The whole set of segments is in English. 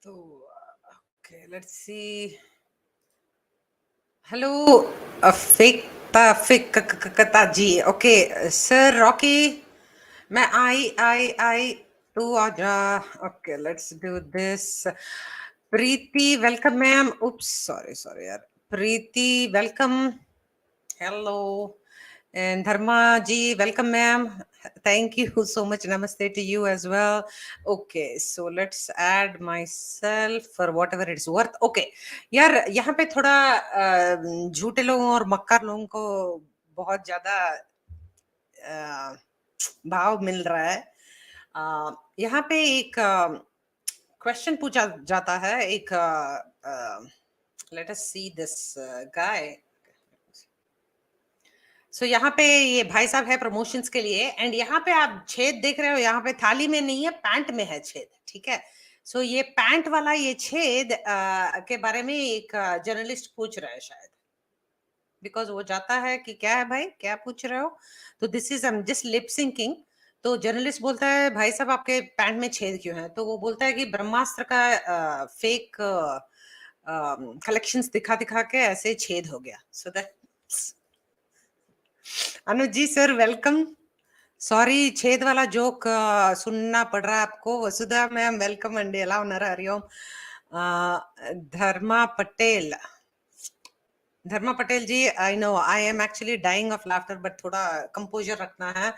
So, okay, let's see. Hello, Fekta, Fekta ji. Okay, Sir Rocky, मैं आई तू आजा. Okay, let's do this. Preeti, welcome, ma'am. Oops, sorry, yaar. Preeti, welcome. Hello. And Dharma ji, welcome, ma'am. Thank you so much. Namaste to you as well. Okay, so let's add myself for whatever it's worth. Okay, यार यहाँ पे थोड़ा झूठे लोगों और मक्कार लोगों को बहुत ज्यादा भाव मिल रहा है. यहाँ पे एक क्वेश्चन पूछा जाता है. एक let us see this guy. सो यहाँ पे ये भाई साहब है प्रमोशंस के लिए. एंड यहाँ पे आप छेद देख रहे हो. यहाँ पे थाली में नहीं है, पैंट में है छेद. ठीक है. सो ये पैंट वाला ये छेद के बारे में एक जर्नलिस्ट पूछ रहा है शायद. बिकॉज वो जाता है कि क्या है भाई, क्या पूछ रहे हो. तो this is I am just lip syncing. तो जर्नलिस्ट बोलता है भाई साहब आपके पैंट में छेद क्यों है. तो वो बोलता है कि ब्रह्मास्त्र का फेक कलेक्शंस दिखा दिखा के ऐसे छेद हो गया. So that Anuj ji sir welcome. Sorry छेद वाला जोक सुनना पड़ रहा है आपको. वसुधा मैम वेलकम अंडी. ఎలా ఉన్నారు? Hariom. Dharma Patel ji, I know I am actually dying of laughter but थोड़ा कंपोजर रखना है,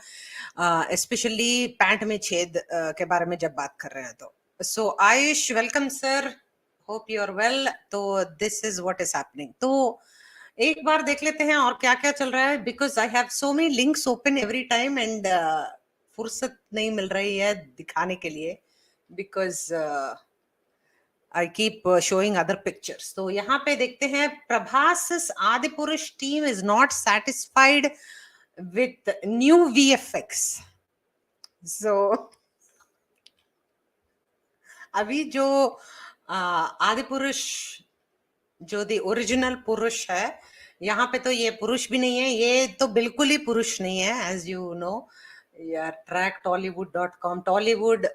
स्पेशली पैंट में छेद के बारे में जब बात कर रहे हैं तो. So Ayush welcome sir, hope you are well. तो this is what is happening. तो एक बार देख लेते हैं और क्या क्या चल रहा है. Because I have so many links open every time and फुर्सत नहीं मिल रही है दिखाने के लिए. Because I keep showing other pictures. तो यहाँ पे देखते हैं. प्रभास's Adipurush team is not satisfied with new VFX. So अभी जो आदिपुरुष जो द ओरिजिनल पुरुष है, यहाँ पे तो ये पुरुष भी नहीं है. ये तो बिल्कुल ही पुरुष नहीं है. एज यू नो यार, track tollywood.com. Tollywood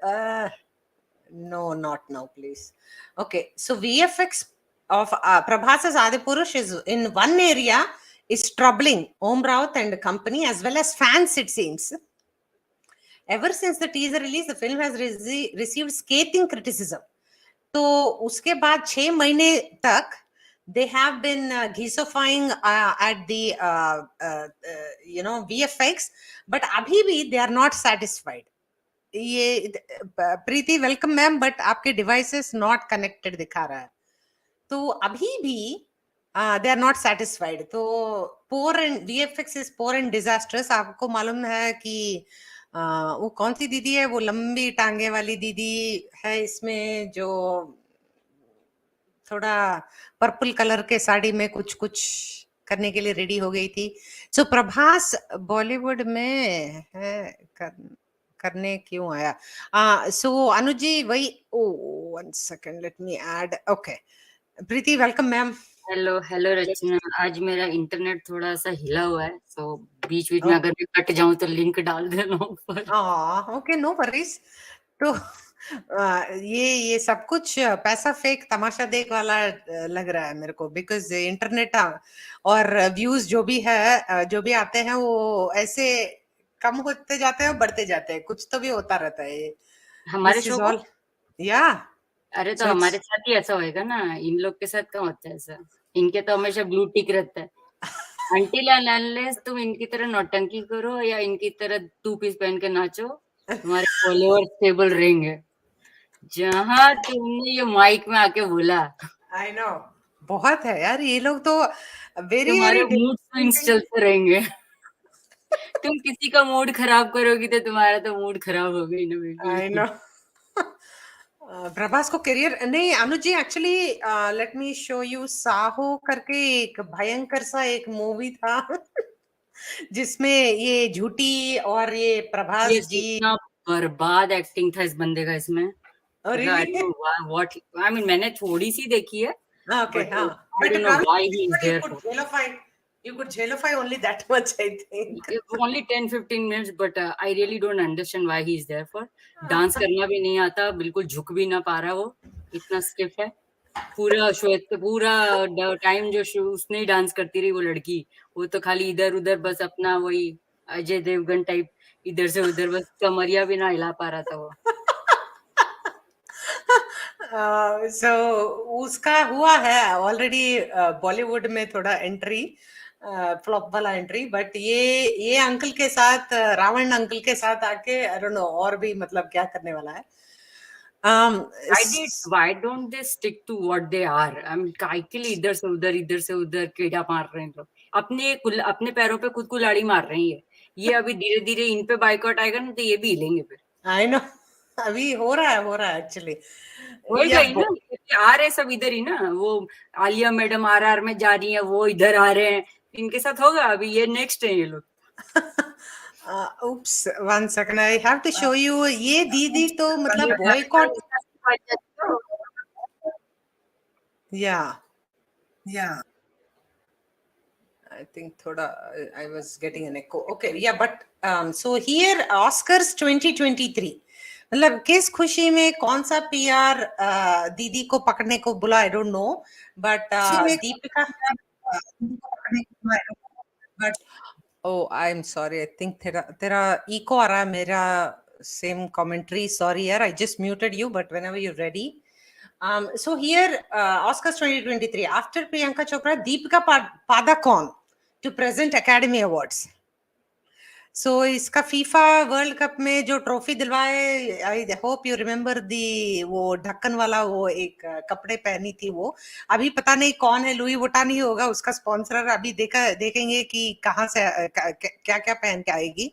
no, not now, please. Okay, so VFX of Prabhas's Adipurush is in one area is troubling Om Raut and company as well as fans, it seems. Ever since the teaser release, the film has received scathing criticism. तो उसके बाद 6 महीने तक they have been ghisofying at the VFX, but अभी भी they are not satisfied. ये प्रीति welcome ma'am, but आपके devices not connected दिखा रहा है. तो अभी भी दे आर नॉट सेटिस्फाइड. तो poor and VFX is poor and disastrous. आपको मालूम है कि वो कौन सी दीदी है, वो लंबी टांगे वाली दीदी है इसमें, जो थोड़ा पर्पल कलर के साड़ी में कुछ कुछ करने के लिए रेडी हो गई थी. सो प्रभास बॉलीवुड में है करने क्यों आया. सो अनुज जी वही. One second, let me add. Okay, Preeti welcome ma'am. Hello Rachna. आज मेरा इंटरनेट थोड़ा सा हिला हुआ है, सो बीच बीच में अगर मैं कट जाऊं तो लिंक डाल देना ऊपर. Okay, no worries. तो ये सब कुछ पैसा फेक तमाशा देख वाला लग रहा है मेरे को. बिकॉज इंटरनेट और व्यूज जो भी है, जो भी आते हैं, वो ऐसे कम होते जाते हैं, बढ़ते जाते हैं. कुछ तो भी होता रहता है ये हमारे शो को. या अरे तो हमारे साथ ही ऐसा होएगा ना. इन लोग के साथ क्या होता है ऐसा. इनके तो हमेशा ब्लू टिक रहता है. अनटिल एंड अनलेस तुम इनकी तरह नौटंकी करो या इनकी तरह 2 पीस पहन के नाचो, तुम्हारे फॉलोअर स्टेबल रहेंगे. जहां तुमने ये माइक में आके बोला, आई नो बहुत है यार ये लोग तो वेरी तुम्हारे मूड स्विंग्स चलते रहेंगे. तुम किसी का मूड खराब करोगी तो तुम्हारा तो मूड खराब हो गई ना. I know. प्रभास को करियर नहीं. Anuj ji actually let me show you. Saaho करके एक भयंकर सा एक मूवी था जिसमें ये झूठी और ये प्रभास जी. बर्बाद एक्टिंग था इस बंदे का इसमें. व्हाट आई मीन, मैंने थोड़ी सी देखी है. Okay, I don't know why he is there for. You could jailify only that much, I think. Only 10-15 minutes, but I really don't understand why he is there for. Dance करना भी नहीं आता, बिल्कुल झुक भी ना पा रहा वो. इतना स्टिफ है। पूरा श्वेत पूरा टाइम जो उसने ही डांस करती रही वो लड़की, वो तो खाली इधर उधर बस अपना वही अजय देवगन टाइप इधर से उधर बस कमरिया भी ना हिला पा रहा था वो। सो उसका हुआ है ऑलरेडी बॉलीवुड में थोड़ा एंट्री, फ्लॉप वाला एंट्री, बट ये अंकल के साथ, रावण अंकल के साथ आके आई डोंट नो और भी मतलब क्या करने वाला है। Why don't they stick to what they are? काय के लिए इधर से उधर कीड़ा मार रहे हैं लोग, अपने पैरों पे खुद कुल्हाड़ी मार रहे हैं। ये अभी धीरे धीरे इन पे बाइकआउट आएगा ना तो ये भी हिलेंगे फिर। आई नो, अभी हो रहा है एक्चुअली। हो गई ना, आ रहे सब इधर ही ना, वो आलिया मैडम आरआर में जा रही है, वो इधर आ रहे हैं, इनके साथ होगा अभी, ये नेक्स्ट है ये लोग। oops, 1 second, I have to show you. ये दीदी तो मतलब boycott, yeah, I think thoda I was getting an echo. Okay, yeah, but so here Oscars 2023, मतलब किस खुशी में कौन सा पीआर दीदी को पकड़ने को बुला, I don't know, but Deepika, but oh, I'm sorry. I think तेरा echo आ रहा है, मेरा same commentary. Sorry यार, I just muted you, but whenever you're ready. So here, Oscars 2023, after Priyanka Chopra, Deepika Padukone to present Academy Awards. So इसका FIFA world cup में जो trophy दिलवाए, I hope you remember the, वो ढक्कन वाला वो एक कपड़े पहनी थी वो, अभी पता नहीं कौन है, लुई वुइटन ही होगा उसका स्पॉन्सर, अभी देखेंगे कि कहाँ से क्या क्या पहन के आएगी।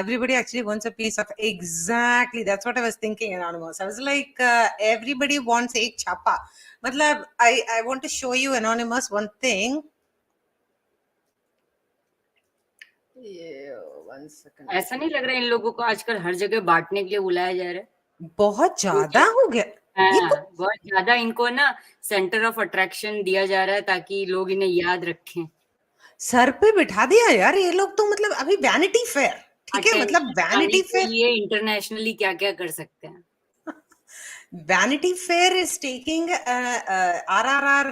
Everybody actually wants a piece of, exactly, that's what I was thinking, Anonymous. I was like, everybody wants एक छापा, मतलब I want to show you, Anonymous, one thing. One second. ऐसा नहीं लग रहा है इन लोगों को आजकल हर जगह बांटने के लिए बुलाया जा रहा है? बहुत ज्यादा हो गया। हाँ, बहुत ज्यादा इनको ना सेंटर ऑफ अट्रैक्शन दिया जा रहा है ताकि लोग इन्हें याद रखें। सर पे बिठा दिया यार ये लोग तो, मतलब अभी वैनिटी फेयर, ठीक है, मतलब वैनिटी फेयर, ये इंटरनेशनली क्या क्या कर सकते हैं। Vanity fair is taking RRR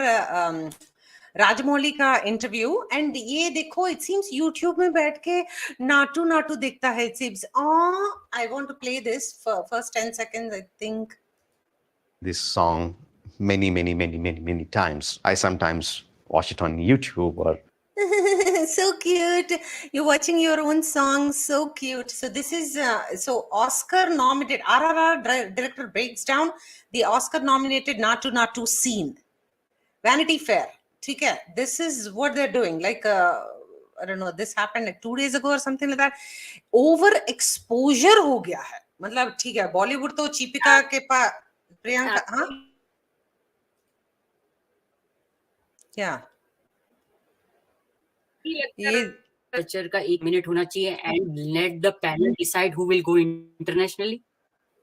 Rajamouli का इंटरव्यू, एंड ये देखो, इट सीम्स यूट्यूब में बैठ के नाटू नाटू देखता है, it seems. I want to play this first 10 seconds, I think this song many times. I sometimes watch it on YouTube or so cute, you're watching your own song, so cute. So this is so Oscar nominated, RRR director breaks down the Oscar nominated Natu Natu scene, Vanity Fair, ठीक है, this is what they're doing, like I don't know, this happened like 2 days ago or something like that. Over exposure हो गया है, मतलब ठीक है, बॉलीवुड तो चीपिका के पास, प्रियंका, हाँ क्या ये कल्चर का 1 मिनट होना चाहिए and let the panel decide who will go internationally,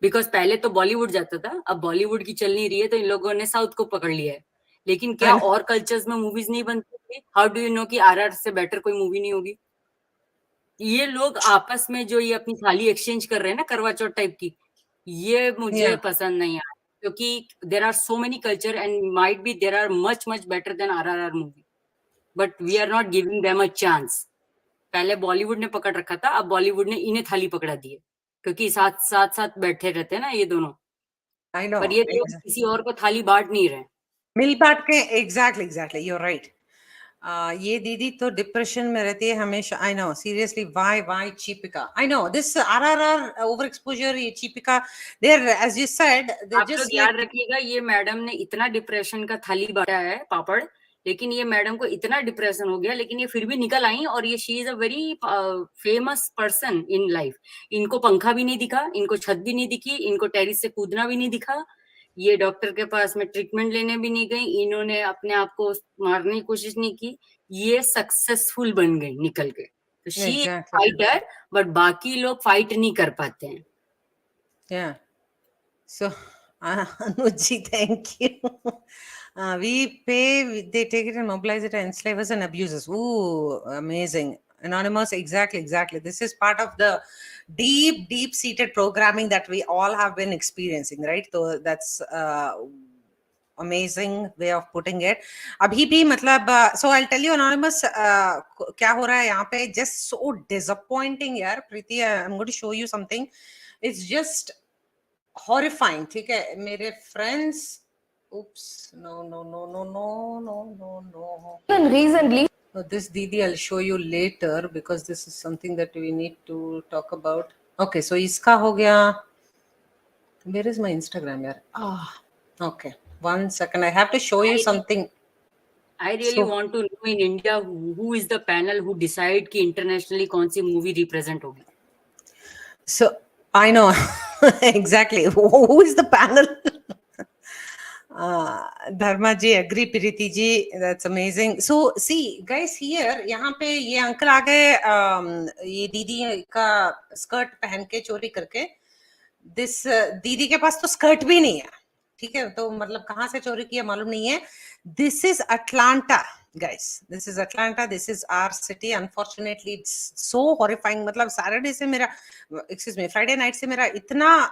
because पहले तो बॉलीवुड जाता था, अब बॉलीवुड की चल नहीं रही है तो इन लोगों ने साउथ को पकड़ लिया है। लेकिन क्या और कल्चर्स में मूवीज नहीं बनती? हाउ डू यू नो कि आरआर से बेटर कोई मूवी नहीं होगी? ये लोग आपस में जो ये अपनी थाली एक्सचेंज कर रहे हैं ना, करवा चौथ टाइप की, ये मुझे पसंद नहीं आया, क्योंकि there are so many culture and might be there are much better than RRR movie, but we are not giving them a chance. पहले बॉलीवुड ने पकड़ रखा था, अब बॉलीवुड ने इन्हें थाली पकड़ा दी है, क्योंकि साथ बैठे रहते हैं ना ये दोनों। पर ये लोग किसी और को थाली बांट नहीं रहे, मिल बांट के। Exactly you are right. ये दीदी तो डिप्रेशन में रहती है हमेशा। I know, seriously, why Cheepika? I know this RRR over exposure, ये Cheepika, there as you said, they आप लोग याद रखिएगा, ये मैडम ने इतना डिप्रेशन का थाली बांटा है, पापड़, लेकिन ये मैडम को इतना डिप्रेशन हो गया, लेकिन ये फिर भी निकल आई, और ये she is a very famous person in life. इनको पंखा भी नहीं दिखा, इनको छत भी नहीं दिखी, इनको टेरिस से कूदना भी नहीं दिखा, ये डॉक्टर के पास में ट्रीटमेंट लेने भी नहीं गई, इन्होंने अपने आप को मारने की कोशिश नहीं की, ये सक्सेसफुल बन गई निकल के। तो शी इज फाइटर, बट बाकी लोग फाइट नहीं कर पाते हैं। Yeah. So, Anuji, thank you. We pay, they take it and mobilize it and enslavers and abusers. Ooh, amazing. Anonymous, exactly. This is part of the deep seated programming that we all have been experiencing, right? So that's amazing way of putting it. अभी भी मतलब so I'll tell you anonymous क्या हो रहा है यहाँ पे, just so disappointing यार प्रीति. I'm going to show you something. It's just horrifying. ठीक है मेरे friends, oops, no. Even recently, This Didi I'll show you later because this is something that we need to talk about. Okay, so इसका हो गया. Where is my Instagram yaar? Okay, 1 second. I have to show you something. I really want to know in India who is the panel who decide कि internationally कौन सी movie represent होगी. So I know exactly who is the panel. Dharma ji, agree, Piriti ji, that's amazing. So see guys, here यहाँ पे ये uncle आ गए ये दीदी का स्कर्ट पहन के चोरी करके. दिस दीदी के पास तो स्कर्ट भी नहीं है, ठीक है, तो मतलब कहाँ से चोरी किया मालूम नहीं है. This is Atlanta guys, this is Atlanta, this is our city. Unfortunately it's so horrifying. मतलब Saturday से मेरा, excuse me, Friday night से मेरा इतना,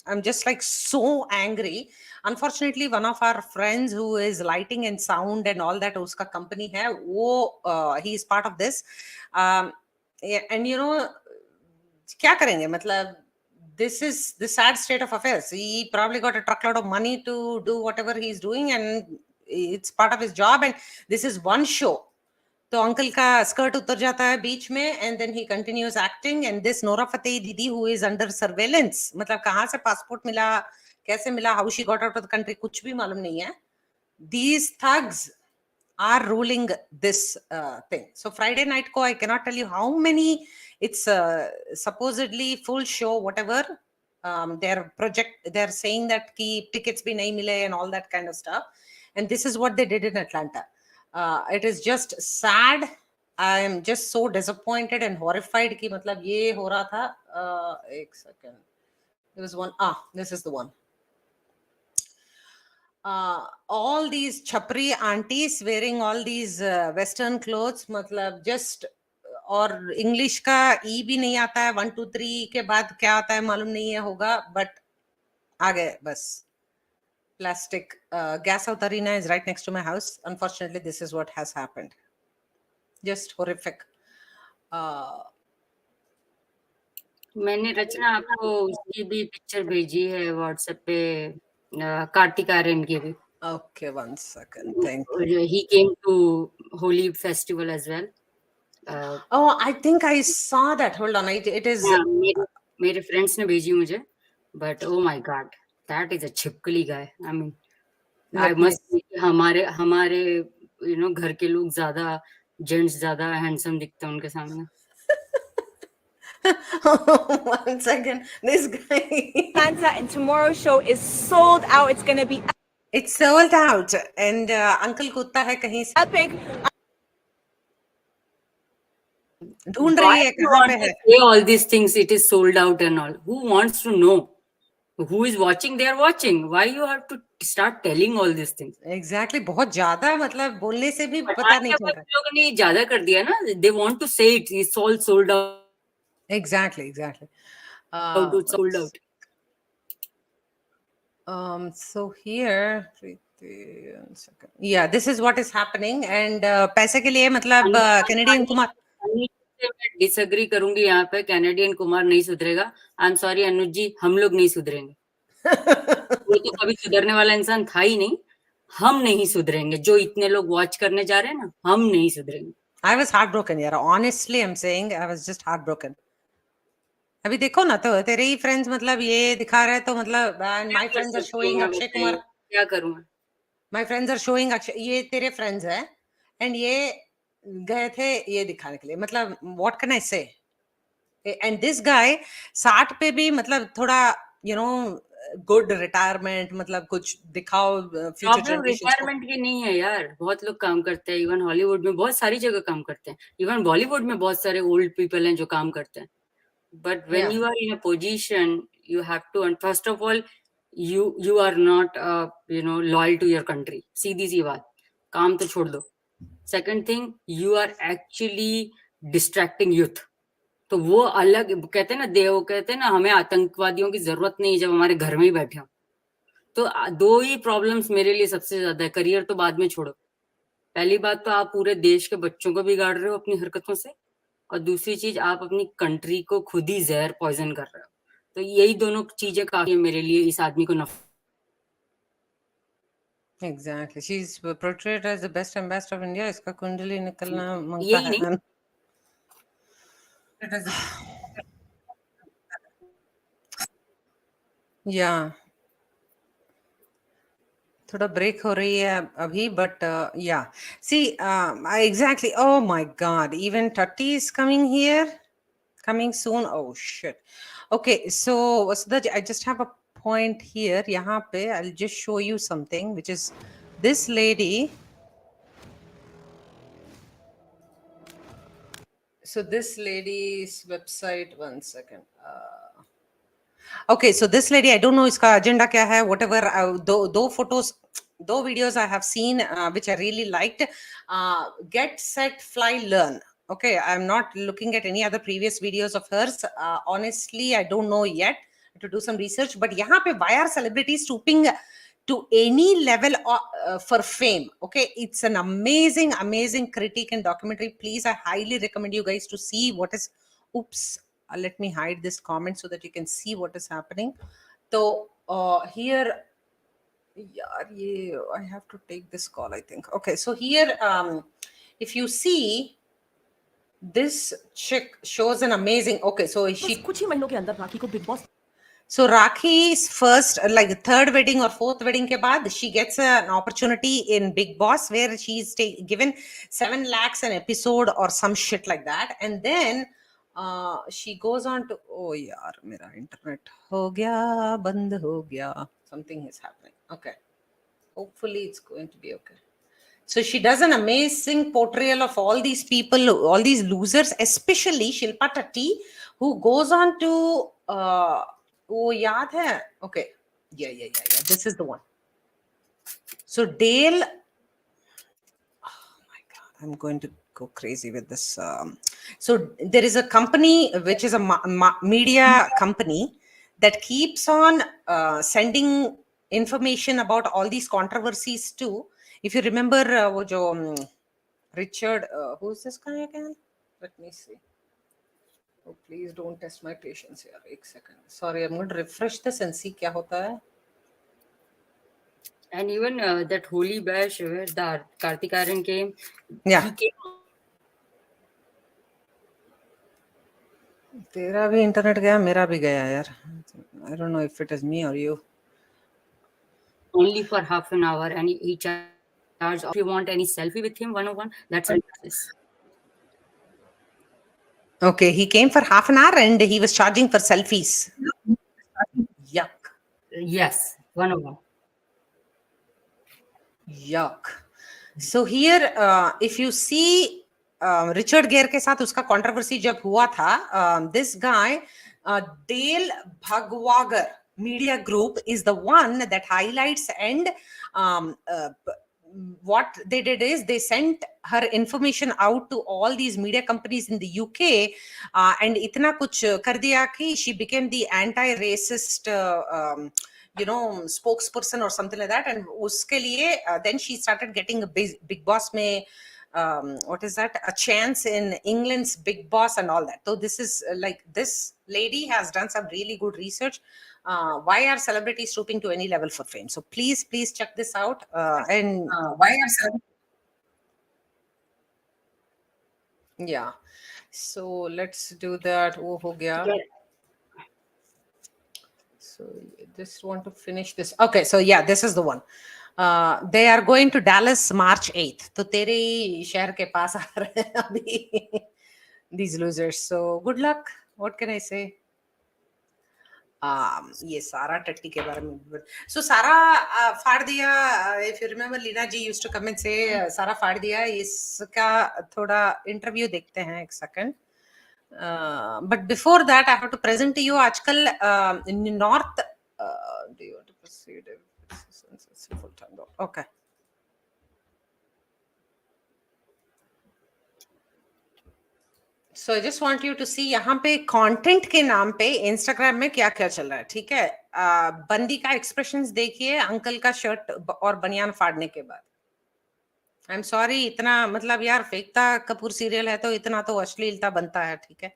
I'm just like so angry. Unfortunately, one of our friends who is lighting and sound and all that, uska company hai, wo he is part of this. Yeah, and you know, kya karenge? Matlab, this is the sad state of affairs. He probably got a truckload of money to do whatever he's doing, and it's part of his job. And this is one show. तो uncle का skirt उतर जाता है बीच में and then he continues acting. And this Nora Fatehi दीदी who is under surveillance, मतलब कहाँ से पासपोर्ट मिला, कैसे मिला, how she got out of the country, कुछ भी मालूम नहीं है. These thugs are ruling this thing. So Friday night ko I cannot tell you how many, it's supposedly full show whatever, their project, they're saying that ki tickets bhi nahi mile and all that kind of stuff. And this is what they did in Atlanta. It is just sad. I am just so disappointed and horrified ki matlab ye ho raha tha. Ek second, there was one, this is the one. All these chapri aunties wearing all these western clothes, मतलब just, और English का ई भी नहीं आता है, 1 2 3 के बाद क्या आता है मालूम नहीं है होगा, बट आ गए बस. Plastic gas out arena is right next to my house. Unfortunately this is what has happened. Just horrific. मैंने रचना आपको उसकी भी पिक्चर भेजी है व्हाट्सएप पे, कार्तिक आर्यन की भी. Okay, 1 second. Thank you. He came to Holi festival as well. Oh, I think I saw that. Hold on, it is. मेरे फ्रेंड्स ने भेजी मुझे, but oh my god, that is a छिपकली guy. I mean, I must say हमारे you know घर के लोग ज्यादा, जेंट्स ज्यादा हैंडसम दिखते हैं उनके सामने. 1 second, this guy. Atlanta and tomorrow's show is sold out. It's gonna be It's sold out. And uncle kutta hai kahin se. epic. ढूंढ रही है कहाँ पे है. Say all these things, it is sold out and all. Who wants to know? Who is watching? They are watching. Why you have to start telling all these things? Exactly, बहुत ज्यादा, मतलब बोलने से भी पता नहीं चल रहा. लोगों ने ज्यादा कर दिया ना. They want to say it. It's all sold out. Exactly. Sold out. So here, yeah, this is what is happening. And पैसे के लिए मतलब कैनेडियन कुमार. डिसएग्री करूंगी यहाँ पे. कैनेडियन कुमार नहीं सुधरेगा. आई एम सॉरी अनुज जी, हम लोग नहीं सुधरेंगे. वो तो कभी सुधरने वाला इंसान था ही नहीं. हम नहीं सुधरेंगे. जो इतने लोग वॉच करने जा रहे हैं ना, हम नहीं सुधरेंगे. I was heartbroken यार. Honestly, I'm saying I was just heartbroken. अभी देखो ना, तो तेरे ही फ्रेंड्स मतलब ये दिखा रहे, तो मतलब my friends are showing Akshay Kumar. क्या करूँगा? My friends are showing Akshay, ये तेरे फ्रेंड्स है, and ये गए थे ये दिखाने के लिए. मतलब what can I say? And this guy 60 पे भी मतलब थोड़ा you know good retirement, मतलब कुछ दिखाओ future generations. रिटायरमेंट की नहीं है यार. बहुत लोग काम करते हैं. इवन हॉलीवुड में बहुत सारी जगह काम करते हैं. इवन बॉलीवुड में बहुत सारे ओल्ड पीपल हैं जो काम करते हैं. But when you are in a position, you have to, and first of all, you are not you know loyal to your country. सीधी सी बात. काम तो छोड़ दो. Second thing, you are actually distracting youth. तो वो अलग कहते हैं ना, देव कहते हैं ना, हमें आतंकवादियों की जरूरत नहीं जब हमारे घर में ही बैठे हो। तो दो ही प्रॉब्लम्स मेरे लिए सबसे ज्यादा है, करियर तो बाद में छोड़ो। पहली बात तो आप पूरे देश के बच्चों को बिगाड़ रहे हो अपनी हरकतों से, और दूसरी चीज आप अपनी कंट्री को खुद ही जहर पॉइजन कर रहे हो। तो यही दोनों चीजें काफी मेरे लिए इस आदमी को Exactly. She's portrayed as the best ambassador of India. इसका कुंडली निकलना मांगता यही नहीं, है. Yeah. थोड़ा ब्रेक हो रही है अभी, but yeah. See, exactly. Oh my God. Even Tati is coming here. Coming soon. Oh shit. Okay, so I just have a point here. यहाँ पे I'll just show you something, which is this lady. So this lady's website. One second. Okay, so this lady, I don't know iska agenda kya hai, whatever. Do videos I have seen, which I really liked. Get, set, fly, learn. Okay, I'm not looking at any other previous videos of hers. Honestly, I don't know yet. To do some research, but yahan pe why are celebrities stooping to any level for fame? Okay, it's an amazing critique and documentary. Please, I highly recommend you guys to see what is. Oops, let me hide this comment so that you can see what is happening. So here, yeah, I have to take this call, I think. Okay, so here, if you see, this chick shows an amazing. Okay, so she. कुछ ही महीनों के अंदर राखी को big boss. So Rakhi's first, like third wedding or fourth wedding ke baad, she gets an opportunity in Big Boss where she's given 7 lakhs an episode or some shit like that. And then she goes on to, oh yaar, mera internet ho gaya, band ho gaya. Something is happening. Okay. Hopefully it's going to be okay. So she does an amazing portrayal of all these people, all these losers, especially Shilpa Tatti, who goes on to, oh, yaad hai? Okay. Yeah. This is the one. So Dale, oh my God, I'm going to go crazy with this. So there is a company, which is a media company that keeps on sending information about all these controversies too. If you remember, wo jo, Richard, who's this guy again? Let me see. Oh, please don't test my patience here. Ek second. Sorry, I'm going to refresh this and see kya hota hai. And even that holy bash where the Kartik Aaryan came. Yeah. He came तेरा भी internet गया, मेरा भी गया यार. I don't know if it is me or you. only for half an hour, and he charged. If you want any selfie with him, 101, that's it. Okay, he came for half an hour and he was charging for selfies. Yuck. Yes, 101. Yuck. So here, if you see, Richard Gere के साथ उसका controversy जब हुआ था, this guy, Dale Bhagwagar Media Group is the one that highlights, and what they did is they sent her information out to all these media companies in the UK, and itna kuch kar diya ki she became the anti-racist spokesperson or something like that, and uske liye then she started getting a big boss mein what is that, a chance in England's Big Boss and all that. So this is like, this lady has done some really good research. Why are celebrities stooping to any level for fame? So please check this out. And why are celebrities? Yeah, so let's do that. Oh, ho gaya. So just want to finish this. Okay, so yeah, this is the one. They are going to Dallas March 8th. तो तेरे ही शहर के पास आ रहे हैं अभी these losers. So good luck. What can I say? ये सारा टट्टी के बारे में. So सारा फाड़ दिया. If you remember, Leena ji used to come and say सारा फाड़ दिया. इसका थोड़ा इंटरव्यू देखते हैं एक second. But before that, I have to present to you आजकल in North. Do you want to proceed? Okay. So I just want you to see यहाँ पे कंटेंट के नाम पे इंस्टाग्राम में क्या क्या चल रहा है, ठीक है? बंदी का एक्सप्रेशंस देखिए अंकल का शर्ट और बनियान फाड़ने के बाद। आई एम सॉरी, इतना मतलब यार, फेकता कपूर सीरियल है तो इतना तो अश्लीलता बनता है, ठीक है?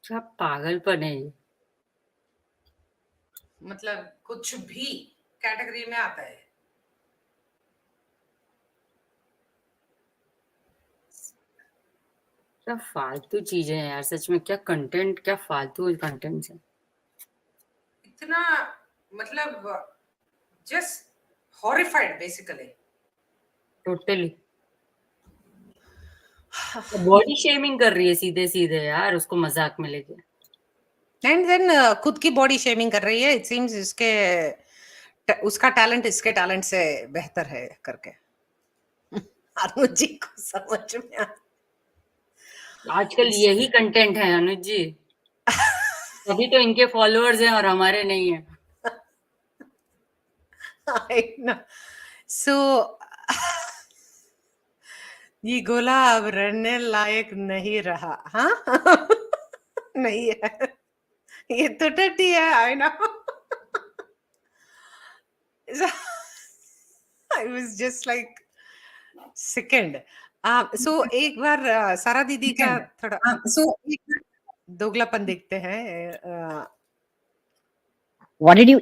क्या पागलपन है ये। मतलब कुछ भी कैटेगरी में आता है। क्या फालतू चीजें हैं यार, सच में। क्या कंटेंट, क्या फालतू कंटेंट है। इतना मतलब just horrified basically. Totally body shaming कर रही है सीधे सीधे यार, उसको मजाक में लेके। एंड देन खुद की बॉडी शेमिंग कर रही है। इट सीम्स उसका टैलेंट इसके टैलेंट से बेहतर है करके। अनुज जी को समझ में आजकल यही कंटेंट है अनुज जी। तभी तो इनके फॉलोअर्स हैं और हमारे नहीं है। सो ये गोला अब रहने लायक नहीं रहा। हाँ नहीं है, ये तो टट्टी है। I know. I was just like second. So एक बार सारा दीदी का थोड़ा दोगलापन देखते हैं। What did you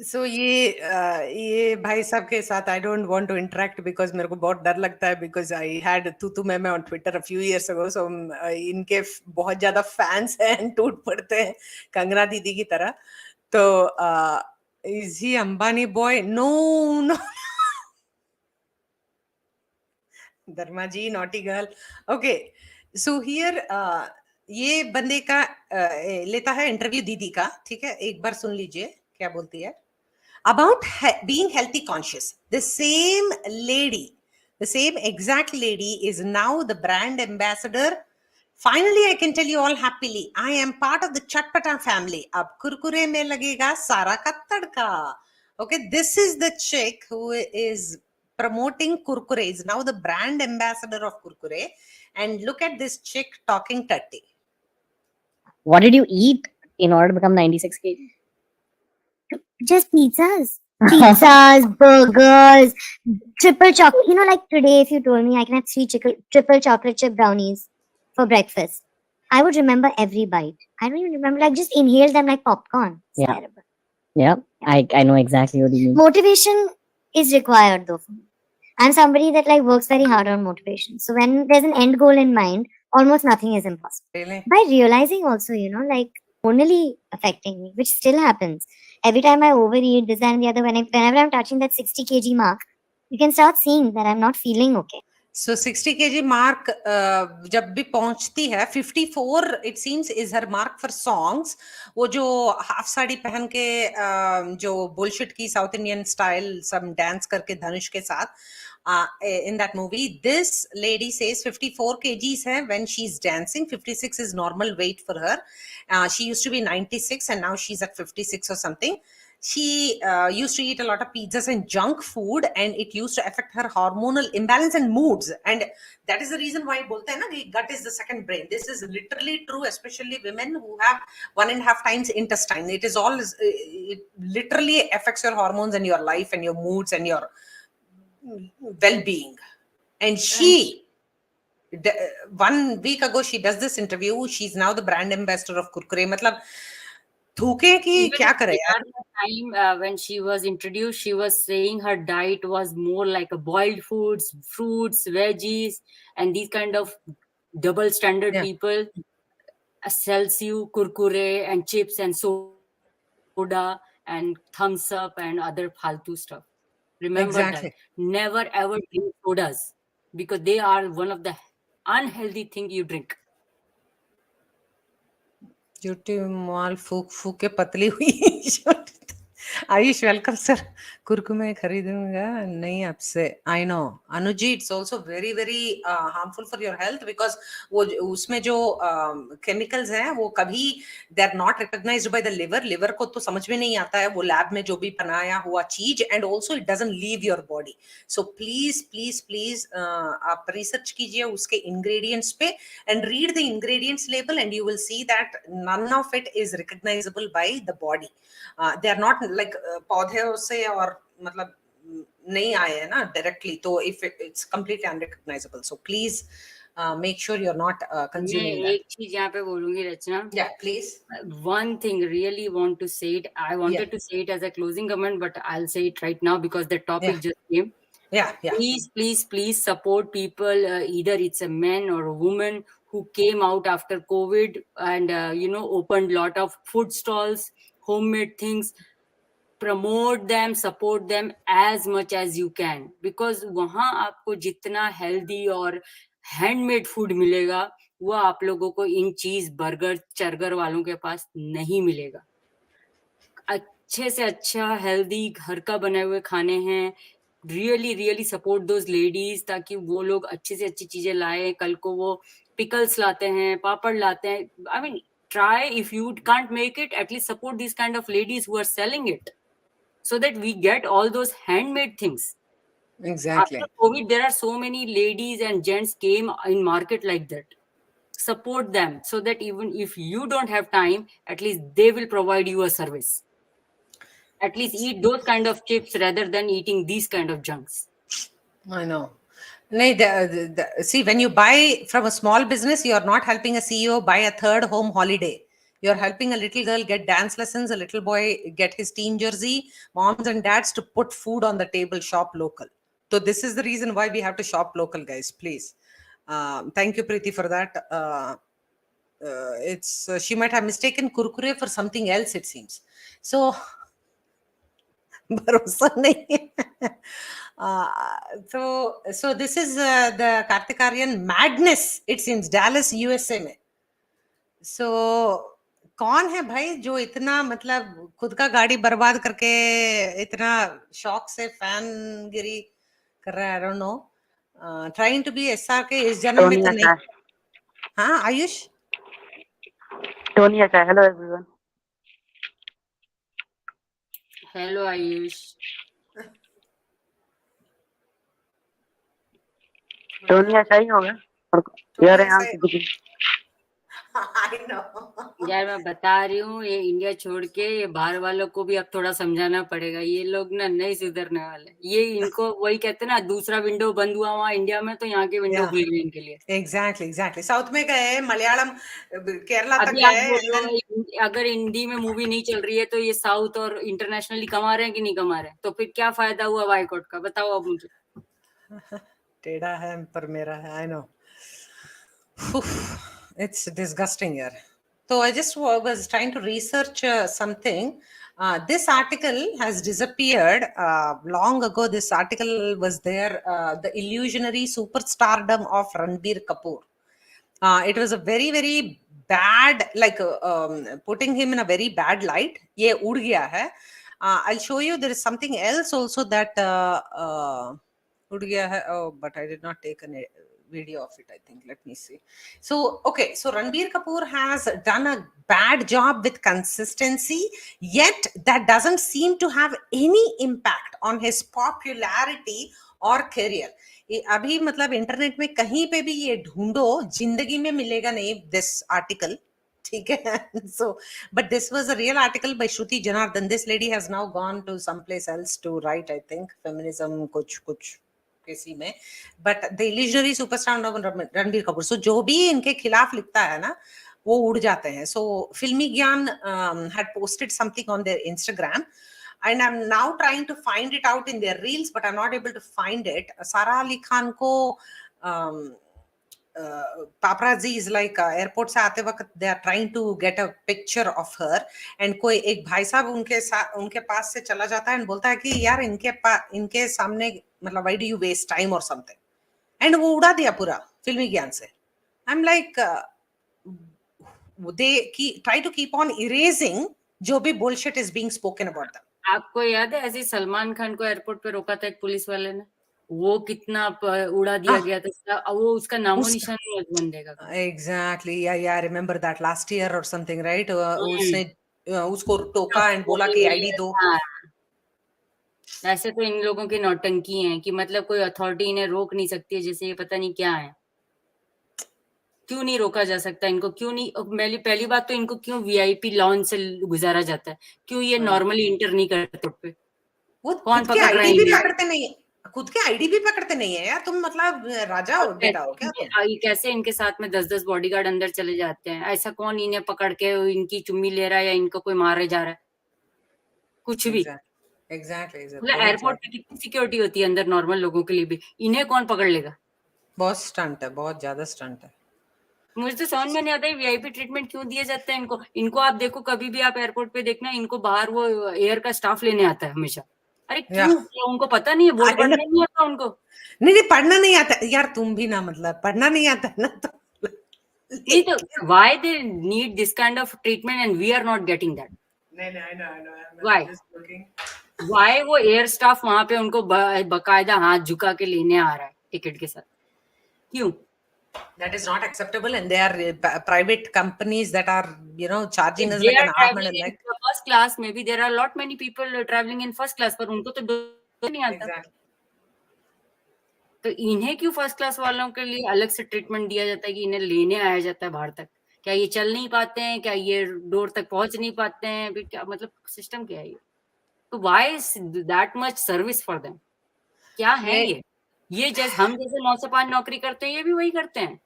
सो ये भाई साहब के साथ I don't want to interact because मेरे को बहुत डर लगता है, बिकॉज आई हैड तू मैं on Twitter a few years ago. So इनके बहुत ज्यादा फैंस हैं and टूट पड़ते हैं कंगना दीदी की तरह। तो is he Ambani boy? No no. Dharma ji, naughty girl. Okay, so here ये बंदे का लेता है इंटरव्यू दीदी का, ठीक है? एक बार सुन लीजिए क्या बोलती है about being healthy conscious. The same exact lady is now the brand ambassador. Finally, I can tell you all happily, I am part of the Chatpata family. Ab kurkure mein lagega sara ka tadka. Okay, this is the chick who is promoting kurkure, is now the brand ambassador of kurkure. And look at this chick talking tutty. what did you eat in order to become 96 kg? Just pizzas. Pizzas, burgers, triple chocolate. You know, like today, if you told me I can have triple chocolate chip brownies for breakfast, I would remember every bite. I don't even remember, like, just inhale them like popcorn. It's Yeah. terrible. Yeah, I know exactly what you mean. Motivation is required though. I'm somebody that like works very hard on motivation. So when there's an end goal in mind, almost nothing is impossible. Really? By realizing also, you know, like hormonally affecting me, which still happens. Every time I overeat, this and the other, whenever I'm touching that 60 kg mark, you can start seeing that I'm not feeling okay. So 60 kg mark जब भी पहुंचती है, 54 it seems is her mark for songs. वो जो half sari पहन के जो bullshit की साउथ इंडियन स्टाइल सब डांस करके धनुष के साथ in that movie, this lady says 54 kgs है when she's dancing. 56 is normal weight for her. She used to be 96 and now she's at 56 or something. She used to eat a lot of pizzas and junk food, and it used to affect her hormonal imbalance and moods. And that is the reason why bolte hai na, gut is the second brain. This is literally true, especially women who have 1.5 times intestine. It is all, it literally affects your hormones and your life and your moods and your well-being. And she 1 week ago she does this interview. She's now the brand ambassador of Kurkure. मतलब धोखे की क्या करे यार? Time when she was introduced, she was saying her diet was more like a boiled foods, fruits, veggies, and these kind of double standard people sells you kurkure and chips and soda and thumbs up and other faltu stuff. Remember that. Never ever drink sodas because they are one of the unhealthy thing you drink. झूठी माल फूक फूक के पतली हुई। Ayush welcome sir. Kurkure खरीदूंगा नहीं आपसे. I know Anuji, it's also very very harmful for your health because वो उसमें जो chemicals हैं वो कभी they are not recognized by the liver. liver को तो समझ में नहीं आता है वो लैब में जो भी बनाया हुआ चीज, and also it doesn't leave your body. So please please please आप research कीजिए उसके ingredients पे and read the ingredients label and you will see that none of it is recognizable by the body. They are not like पौधे से और मतलब नहीं आए हैं ना डायरेक्टली, तो if it's completely unrecognizable, so please make sure you're not मैं consuming that. एक चीज यहाँ पे बोलूंगी रचना. Yeah, please. One thing really want to say it. I wanted to say it as a closing comment, but I'll say it right now because the topic just came. Yeah. Please, please, please support people. Either it's a man or a woman who came out after COVID and opened lot of food stalls, homemade things. Promote them, support them as much as you can, because वहां आपको जितना healthy और handmade food मिलेगा वो आप लोगों को इन चीज बर्गर चर्गर वालों के पास नहीं मिलेगा. अच्छे से अच्छा हेल्दी घर का बने हुए खाने हैं. Really really support those ladies ताकि वो लोग अच्छी से अच्छी चीजें लाए. कल को वो पिकल्स लाते हैं, पापड़ लाते हैं. I mean try, if you can't make it, at least support this kind of ladies who are selling it so that we get all those handmade things. Exactly. After COVID, there are so many ladies and gents came in market like that. Support them so that even if you don't have time, at least they will provide you a service. At least eat those kind of chips rather than eating these kind of junks. I know. See, when you buy from a small business, you are not helping a CEO buy a third home holiday. You're helping a little girl get dance lessons, a little boy get his team jersey, moms and dads to put food on the table, shop local. So this is the reason why we have to shop local, guys, please. Thank you, Preeti, for that. She might have mistaken kurkure for something else, it seems. So, भरोसा नहीं है. So this is the Kartikarian madness. It seems Dallas, USA में. So कौन है भाई जो इतना मतलब खुद का गाड़ी बर्बाद करके इतना शौक से फैन गिरी कर रहा है? I don't know. Trying to be SRK इस जन्म में तो नहीं. हाँ Ayush. Tony Acha, hello everyone. Hello Ayush. Tony Acha ही होगा. यार यहाँ से I know. यार मैं बता रही हूँ, ये इंडिया छोड़ के ये बाहर वालों को भी अब थोड़ा समझाना पड़ेगा. ये लोग ना नहीं सुधरने वाले. ये इनको वही कहते हैं ना, दूसरा विंडो बंद हुआ वहाँ इंडिया में, तो यहाँ के विंडो खुल गए इनके लिए. Exactly. साउथ में गए, मलयालम, केरला तक अभी आप गए. बोलो अगर हिंदी में मूवी नहीं चल रही है तो ये साउथ और इंटरनेशनली कमा रहे हैं कि नहीं कमा रहे हैं? तो फिर क्या फायदा हुआ बाइकआउट का? बताओ अब मुझे. टेढ़ा है पर मेरा है. I know. It's disgusting here. So I just was trying to research something. This article has disappeared long ago. This article was there, the illusionary superstardom of Ranbir Kapoor. It was a very very bad, like putting him in a very bad light. Ye ud gaya hai. I'll show you. There is something else also that ud gaya hai. Oh, but I did not take a video of it, I think. Let me see. So, okay. So Ranbir Kapoor has done a bad job with consistency, yet that doesn't seem to have any impact on his popularity or career. अभी मतलब internet में कहीं पे भी ये ढूंढो, जिंदगी में मिलेगा नहीं this article. ठीक है. So, but this was a real article by Shruti Janardhan. This lady has now gone to someplace else to write, I think, feminism, कुछ किसी में. But the illusionary superstar of Ranbir Kapoor. So जो भी इनके खिलाफ लिखता है ना, वो उड़ जाते हैं. So Filmi Gyan had posted something on their Instagram, and I'm now trying to find it out in their reels, but I'm not able to find it. Sara Ali Khan को paparazzi is like airport से आते वक्त they are trying to get a picture of her, and कोई एक भाई साहब उनके पास से चला जाता है and बोलता है कि यार इनके सामने मतलब why do you waste time or something, and वो उड़ा दिया पूरा फिल्मी ज्ञान से. I'm like they try to keep on erasing जो भी bullshit is being spoken about them. आपको याद है ऐसे ही सलमान खान को एयरपोर्ट पे रोका था एक पुलिस वाले ने, वो कितना उड़ा दिया गया था, वो उसका नामो निशान नहीं है उस बंदे का। Exactly. Yeah, I remember that last year or something, right? हम्म, उसने उसको टोका एंड बोला कि आईडी दो. हाँ, ऐसे तो इन लोगों की नौटंकी है कि मतलब कोई अथॉरिटी इन्हें रोक नहीं सकती है, जैसे ये पता नहीं क्या है। क्यों नहीं रोका जा सकता इनको? क्यों नहीं? पहली बात तो इनको क्यों वीआईपी लॉन्च से गुजारा जाता है? क्यों ये नॉर्मली इंटर नहीं करते पे? वो कौन खुद के पकड़ रहा है आईडी भी इन्हें? पकड़ते नहीं, खुद के आईडी भी पकड़ते नहीं है यार. तुम मतलब राजा और हो बेटा हो क्या तुम? ये कैसे इनके साथ में 10-10 बॉडीगार्ड अंदर चले जाते हैं? ऐसा कौन इन्हें पकड़ के इनकी चुम्मी ले रहा है या इनको कोई मारे जा रहा है? कुछ भी। एग्जैक्टली मतलब बहुत एयरपोर्ट पे कितनी सिक्योरिटी होती है अंदर नॉर्मल लोगों के लिए भी, इन्हें कौन पकड़ लेगा? बहुत स्टंट है, बहुत ज्यादा स्टंट है. मुझे तो समझ में नहीं आता है वीआईपी ट्रीटमेंट क्यों दिया जाता है इनको। इनको आप देखो, कभी भी आप एयरपोर्ट पे देखना, इनको बाहर वो एयर का स्टाफ लेने आता है हमेशा। अरे क्यों? क्या उनको पता नहीं है? बोर्ड I पढ़ना know. नहीं आता उनको? नहीं पढ़ना नहीं आता यार. तुम भी ना, मतलब पढ़ना नहीं आता ना तो नहीं तो why they need this kind of treatment and we are not getting that? नहीं आई नो व्हाई? व्हाई वो एयर स्टाफ वहां पे उनको बकायदा हाथ झुका के लेने आ रहा है टिकट के साथ? क्यों? That is not acceptable, and they are private companies that are, charging If us they like are an arm and traveling a in leg. the first class, maybe there are a lot many people traveling in first class, पर उनको तो नहीं आता। Exactly. तो इन्हें क्यों first class वालों के लिए अलग से ट्रीटमेंट दिया जाता है कि इन्हें लेने आया जाता है बाहर तक? क्या ये चल नहीं पाते हैं? क्या ये डोर तक पहुंच नहीं पाते हैं? फिर क्या मतलब सिस्टम क्या है ये? तो why is that much service for them? क्या है ये ये जैसे हम जैसे 9 से 5 नौकरी करते हैं, ये भी वही करते हैं।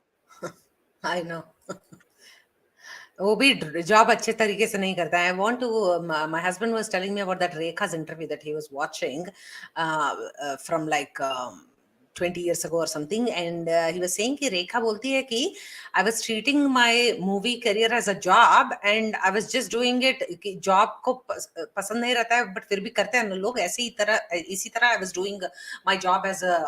I know. वो भी जॉब अच्छे तरीके से नहीं करता है. I want to my husband was telling me about that रेखा's interview that he was watching from like 20 years ago or something, and he was saying कि रेखा बोलती है कि I was treating my movie career as a job and I was just doing it कि job को पसंद नहीं रहता है बट फिर भी करते हैं लोग ऐसे ही तरह इसी तरह. I was doing my job as a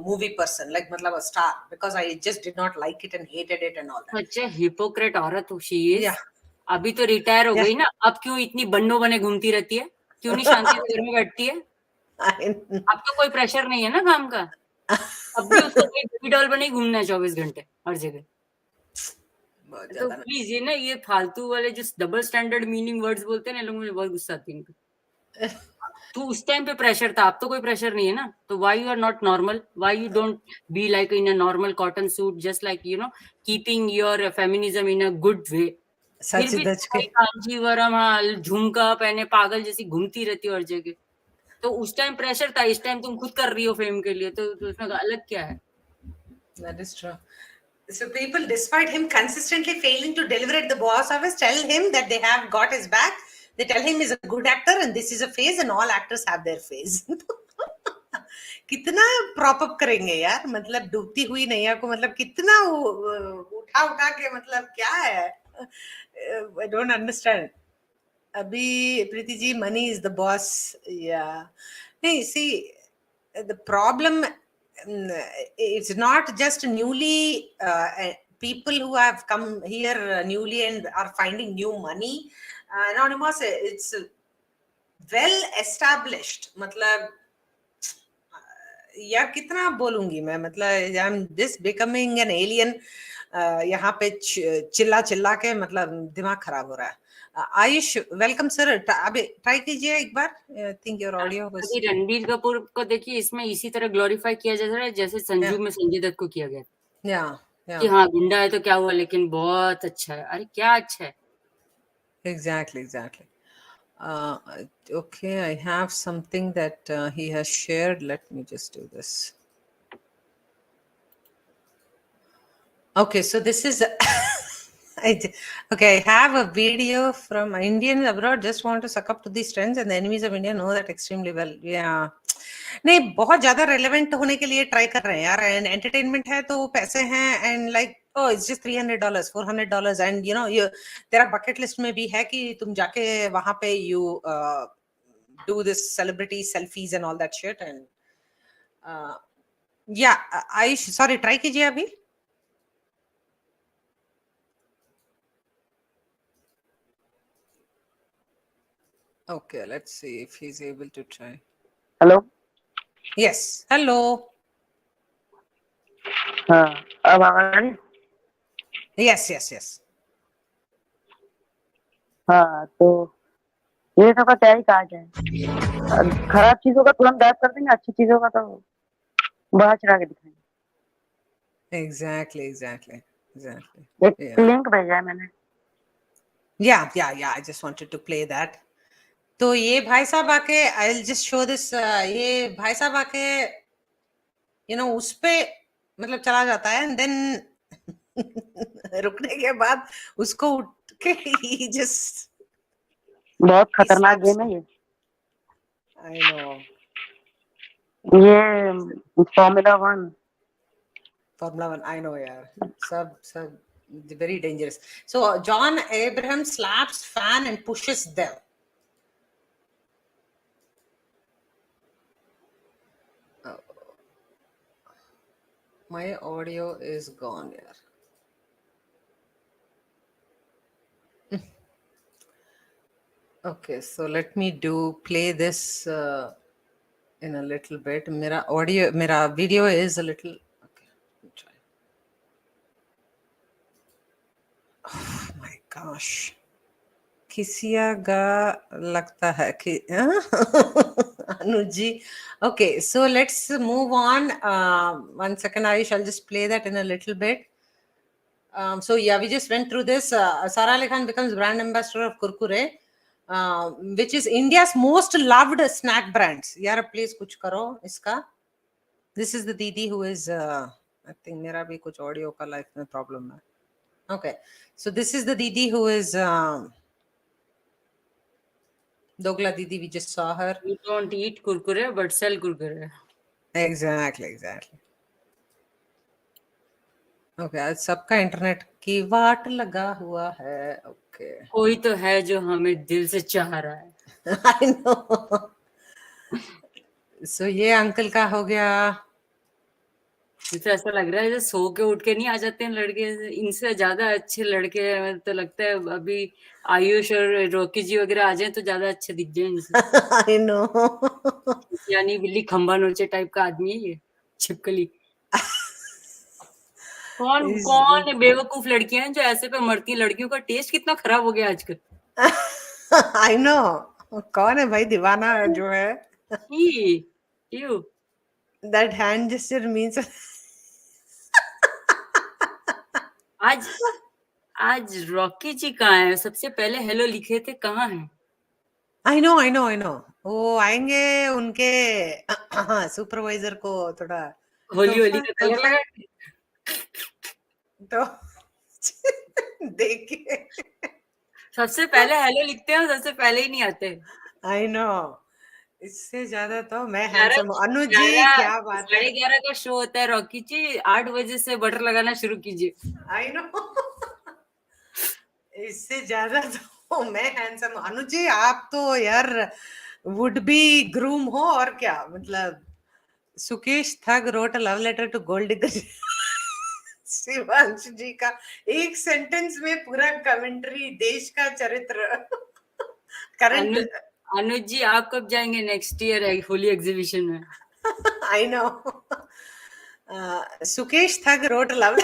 movie person, like मतलब a star, because I just did not like it and hated it and all that. Such hypocrite औरत शी इज। Yeah. अभी तो रिटायर हो Yeah. गई ना, अब क्यों इतनी बन्नो बने घूमती रहती है? क्यों नहीं शांति से घर में बैठती है? अब तो कोई प्रेशर नहीं है ना काम का, अब भी उसको कोई बेबी डॉल बने ही घूमना है 24 घंटे हर जगह। बहुत तो ज्यादा ना. प्लीज ये ना ये फालतू वाले जो डबल स्टैंडर्ड मीनिंग वर्ड्स बोलते हैं ना लोग, मुझे बहुत गुस्सा आती है इनको। तो उस टाइम पे प्रेशर था, अब तो कोई प्रेशर नहीं है ना। तो why you are not normal? Why you don't be like in a normal cotton suit, just like keeping your feminism in a good way? फिर सच भी दच के. कांजीवरम, हाँ, झुमका पहने पागल जैसी घूमती रहती हो हर जगह। तो उस टाइम प्रेशर था, इस टाइम तुम खुद कर रही हो फेम के लिए, तो उसमें अलग क्या है? That is true. So people, despite him consistently failing to deliver at the box office, tell him that they have got his back. They tell him he's a good actor and this is a phase and all actors have their phase. कितना prop up करेंगे यार, मतलब डूबती हुई नैया को, मतलब कितना उठा उठा के, मतलब क्या है? I don't understand. अभी Preeti ji, money is the boss. या नहीं, सी the problem, it's not just newly people who have come here newly and are finding new money. Anonymous, it's well established. मतलब या कितना बोलूंगी मैं, मतलब I am this becoming an alien. यहाँ पे चिल्ला चिल्ला के मतलब दिमाग खराब हो रहा है. Ayush, welcome sir. अभी ट्राई कीजिए एक बार. Think your audio was. अभी रणबीर कपूर को देखिए, इसमें इसी तरह ग्लोरीफाई किया जा रहा है जैसे संजू में संजय दत्त को किया गया कि हाँ गुंडा है तो क्या हुआ, लेकिन बहुत अच्छा है। अरे क्या अच्छा है? Exactly. Okay, I have something that he has shared. Let me just do this. Okay, so this is okay. I have a video from Indians abroad just want to suck up to these trends, and the enemies of India know that extremely well. Yeah. नहीं, बहुत ज्यादा relevant होने के लिए try कर रहे हैं यार. एंड एंटरटेनमेंट है तो पैसे हैं, and like oh it's just $300 $400, and you तेरा बकेट लिस्ट में भी है कि तुम जाके वहां पे you do this celebrity selfies and all that shit. And yeah, Ayush, sorry, try कीजिए अभी. Okay, let's see if he's able to try. Hello. Yes. Hello. हाँ, अब आवाज आ रही है? Yes, yes, yes. हाँ, तो ये सब का क्या ही काज है. खराब चीजों का तुरंत गायब कर देंगे, अच्छी चीजों का तो बढ़ा चढ़ा के दिखाएंगे. Exactly, exactly, exactly. एक Yeah. लिंक भेजा है मैंने. Yeah, yeah, yeah. I just wanted to play that. तो ये भाई साहब आके, I'll just show this. ये भाई साहब आके, उस पे मतलब चला जाता है, and then रुकने के बाद उसको उठ के he just. बहुत he खतरनाक slaps. गेम है ये. I know. ये formula 1. Formula 1, I know, yaar. Sub, very dangerous. So John Abraham slaps fan and pushes them. Oh. My audio is gone, yaar. Okay, so let me play this in a little bit. Mera video is a little. Okay, let me try. Oh my gosh. Kisiaga lagta hai ki Anuji. Okay, so let's move on. 1 second, Ayush. I'll just play that in a little bit. So yeah, we just went through this. Sara Ali Khan becomes brand ambassador of Kurkure, which is India's most loved snack brands. Yaar, please kuch karo iska. This is the Didi who is. I think mera bhi kuch audio ka life mein problem hai. Okay, so this is the Didi who is. Dogla Didi, we just saw her. You don't eat kurkure but sell kurkure. Exactly. Okay, आज सबका internet की वाट लगा हुआ है. Okay. कोई तो है जो हमें दिल से चाह रहा है. I know. So ये अंकल का हो गया. मुझे ऐसा लग रहा है जैसे सो के उठ के नहीं आ जाते हैं लड़के, इनसे ज्यादा अच्छे लड़के हैं. तो लगता है अभी आयुष और रॉकी जी वगैरह आ जाए तो ज्यादा अच्छे दिख जाए इनसे. I know. यानी बिल्ली खंबा नोचे टाइप का आदमी है ये, छिपकली. कौन बेवकूफ लड़कियां हैं जो ऐसे पे मरती हैं. लड़कियों का टेस्ट कितना खराब हो गया आजकल. I know. कौन है भाई दीवाना जो है? Ew. That hand gesture means. आज रॉकी जी कहाँ है? सबसे पहले हेलो लिखे थे, कहाँ हैं? I know. वो आएंगे उनके सुपरवाइजर को थोड़ा होली का कलर लगा तो देखिए. सबसे पहले हेलो लिखते हैं और सबसे पहले ही नहीं आते. I know. इससे ज्यादा तो मैं हैंडसम. अनुज जी क्या बात है. 11:30 का शो होता है रॉकी जी. 8 बजे से बटर लगाना शुरू कीजिए. I know. इससे ज्यादा तो मैं हैंडसम. अनुज जी आप तो यार वुड बी ग्रूम हो और क्या मतलब. Sukesh thug wrote love letter to gold digger. Shivansh ji का एक सेंटेंस में पूरा कमेंट्री, देश का चरित्र. करंट. अनुज जी आप कब जाएंगे नेक्स्ट ईयर होली एग्जीबिशन में? I know. Sukesh thug wrote love.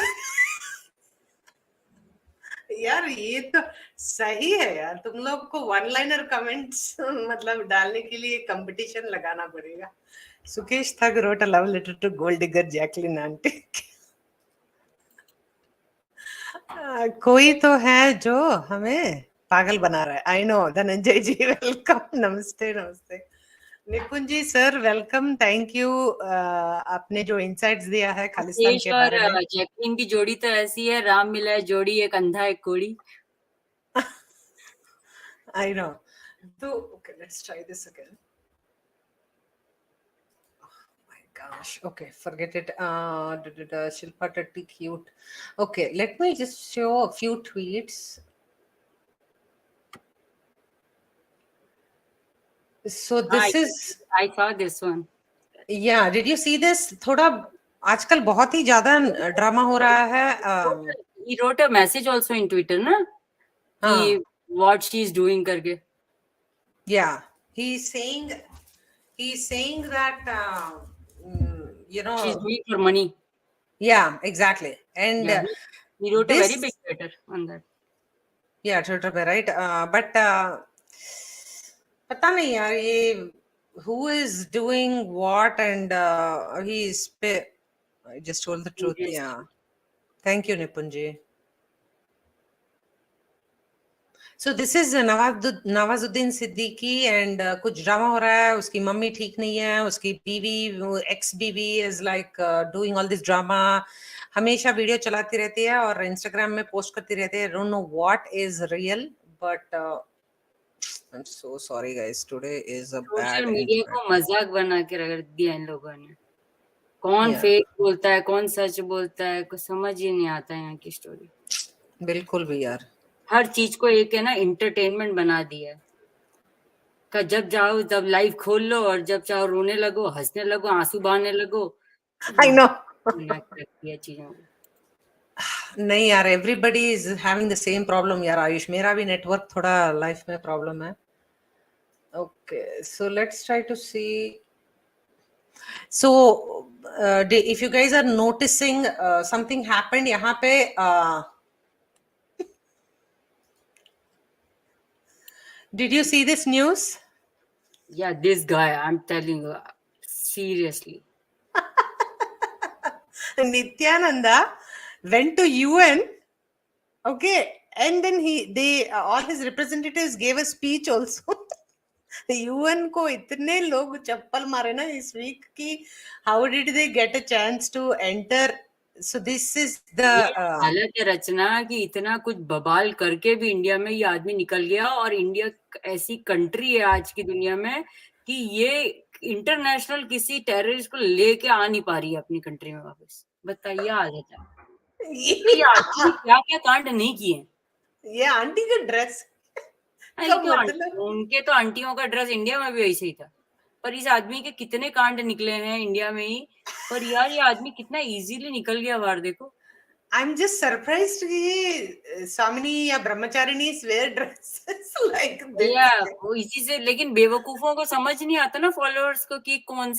यार ये तो सही है यार. तुम लोग को वन लाइनर कमेंट्स मतलब डालने के लिए कंपटीशन लगाना पड़ेगा. Sukesh thug wrote love letter to gold digger Jacqueline aunty. कोई तो है जो हमें पागल बना रहा है. I know. Dhananjay ji welcome. नमस्ते. Nipun ji sir welcome. Thank you. आपने जो इनसाइट्स दिया है खालिस्तान के बारे में. जैकलिन की जोड़ी तो ऐसी है, राम मिला है जोड़ी, एक अंधा एक कोड़ी. I know. तो okay let's try this again. Gosh, okay, forget it. Shilpa Tatti cute. Okay, let me just show a few tweets. So this is. I saw this one. Yeah, did you see this? थोड़ा आजकल बहुत ही ज्यादा drama हो रहा है. He wrote a message also in Twitter, ना? कि what she is doing करके. Yeah, he's saying that you She's know, doing for money. yeah, exactly. And Yeah, he wrote a very big this, letter on that. yeah, Twitter पे, right? But पता नहीं यार ये who is doing what, and I just told the truth. Yes. Yeah, thank you Nipunji. So this is Nawazuddin Siddiqui, and कुछ drama हो रहा है, उसकी मम्मी ठीक नहीं है, उसकी बीवी, एक्स बीवी is like doing all this drama, हमेशा वीडियो चलाती रहती है और इंस्टाग्राम में पोस्ट करती रहती है. Don't know what is real, but I am so sorry guys, today is a social bad media internet. को मजाक बना के रख दिया इन लोगों ने. कौन Yeah, फेक बोलता है, कौन सच बोलता है, कुछ समझ ही नहीं आता है यहाँ की स्टोरी. बिल्कुल भी यार. हर चीज को एक है ना इंटरटेनमेंट बना दिया है. का जब जाओ जब लाइव खोल लो और जब चाहो रोने लगो, हंसने लगो, आंसू बहाने लगो. I know. बना के रख दिया चीजों को. नहीं यार, everybody is having the same problem यार. आयुष, मेरा भी नेटवर्क थोड़ा लाइफ में प्रॉब्लम है. Okay, so let's try to see. So, if you guys are noticing, something happened यहाँ पे. Did you see this news? Yeah, this guy, I'm telling you, seriously. Nityananda went to UN. Okay, and then all his representatives gave a speech also. UN को इतने लोग चप्पल मारे ना इस week की. How did they get a chance to enter? So this is the हालत है रचना कि इतना कुछ बवाल करके भी इंडिया में ये आदमी निकल गया. और इंडिया ऐसी कंट्री है आज की दुनिया में कि ये इंटरनेशनल किसी टेररिस्ट को लेके आ नहीं पा रही है अपनी कंट्री में वापस. बताइए हालत है. तो ये आदमी क्या क्या कांड नहीं किए. ये आंटी का ड्रेस नहीं तो उनके तो आंटियों का ड्रेस इंडिया में भी वैसे ही था. पर इस आदमी के कितने कांड निकले हैं इंडिया में ही. पर यार ये आदमी कितना इजीली निकल गया बाहर. देखो, आई एम जस्ट सरप्राइज्ड कि ये स्वामिनी या Brahmacharini where dresses like this. या वो इसी से. लेकिन बेवकूफों को समझ नहीं आता ना, फॉलोअर्स को, कि कौन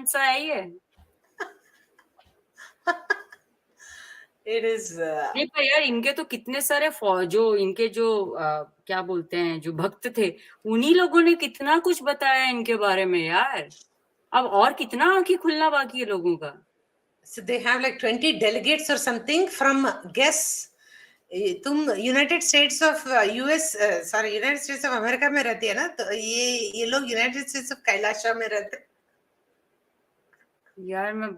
सा है ये. इट इज नहीं पर यार इनके तो कितने सारे जो इनके जो क्या बोलते हैं, जो भक्त थे, उन्हीं लोगों ने कितना कुछ बताया इनके बारे में यार. अब और कितना आंखें खुलना बाकी है लोगों का. so they have like 20 delegates or something from, guess, तुम United states of US, sorry United states of America में रहती है ना, तो ये लोग यूनाइटेड स्टेट्स ऑफ कैलाशा में रहते हैं. यार मैं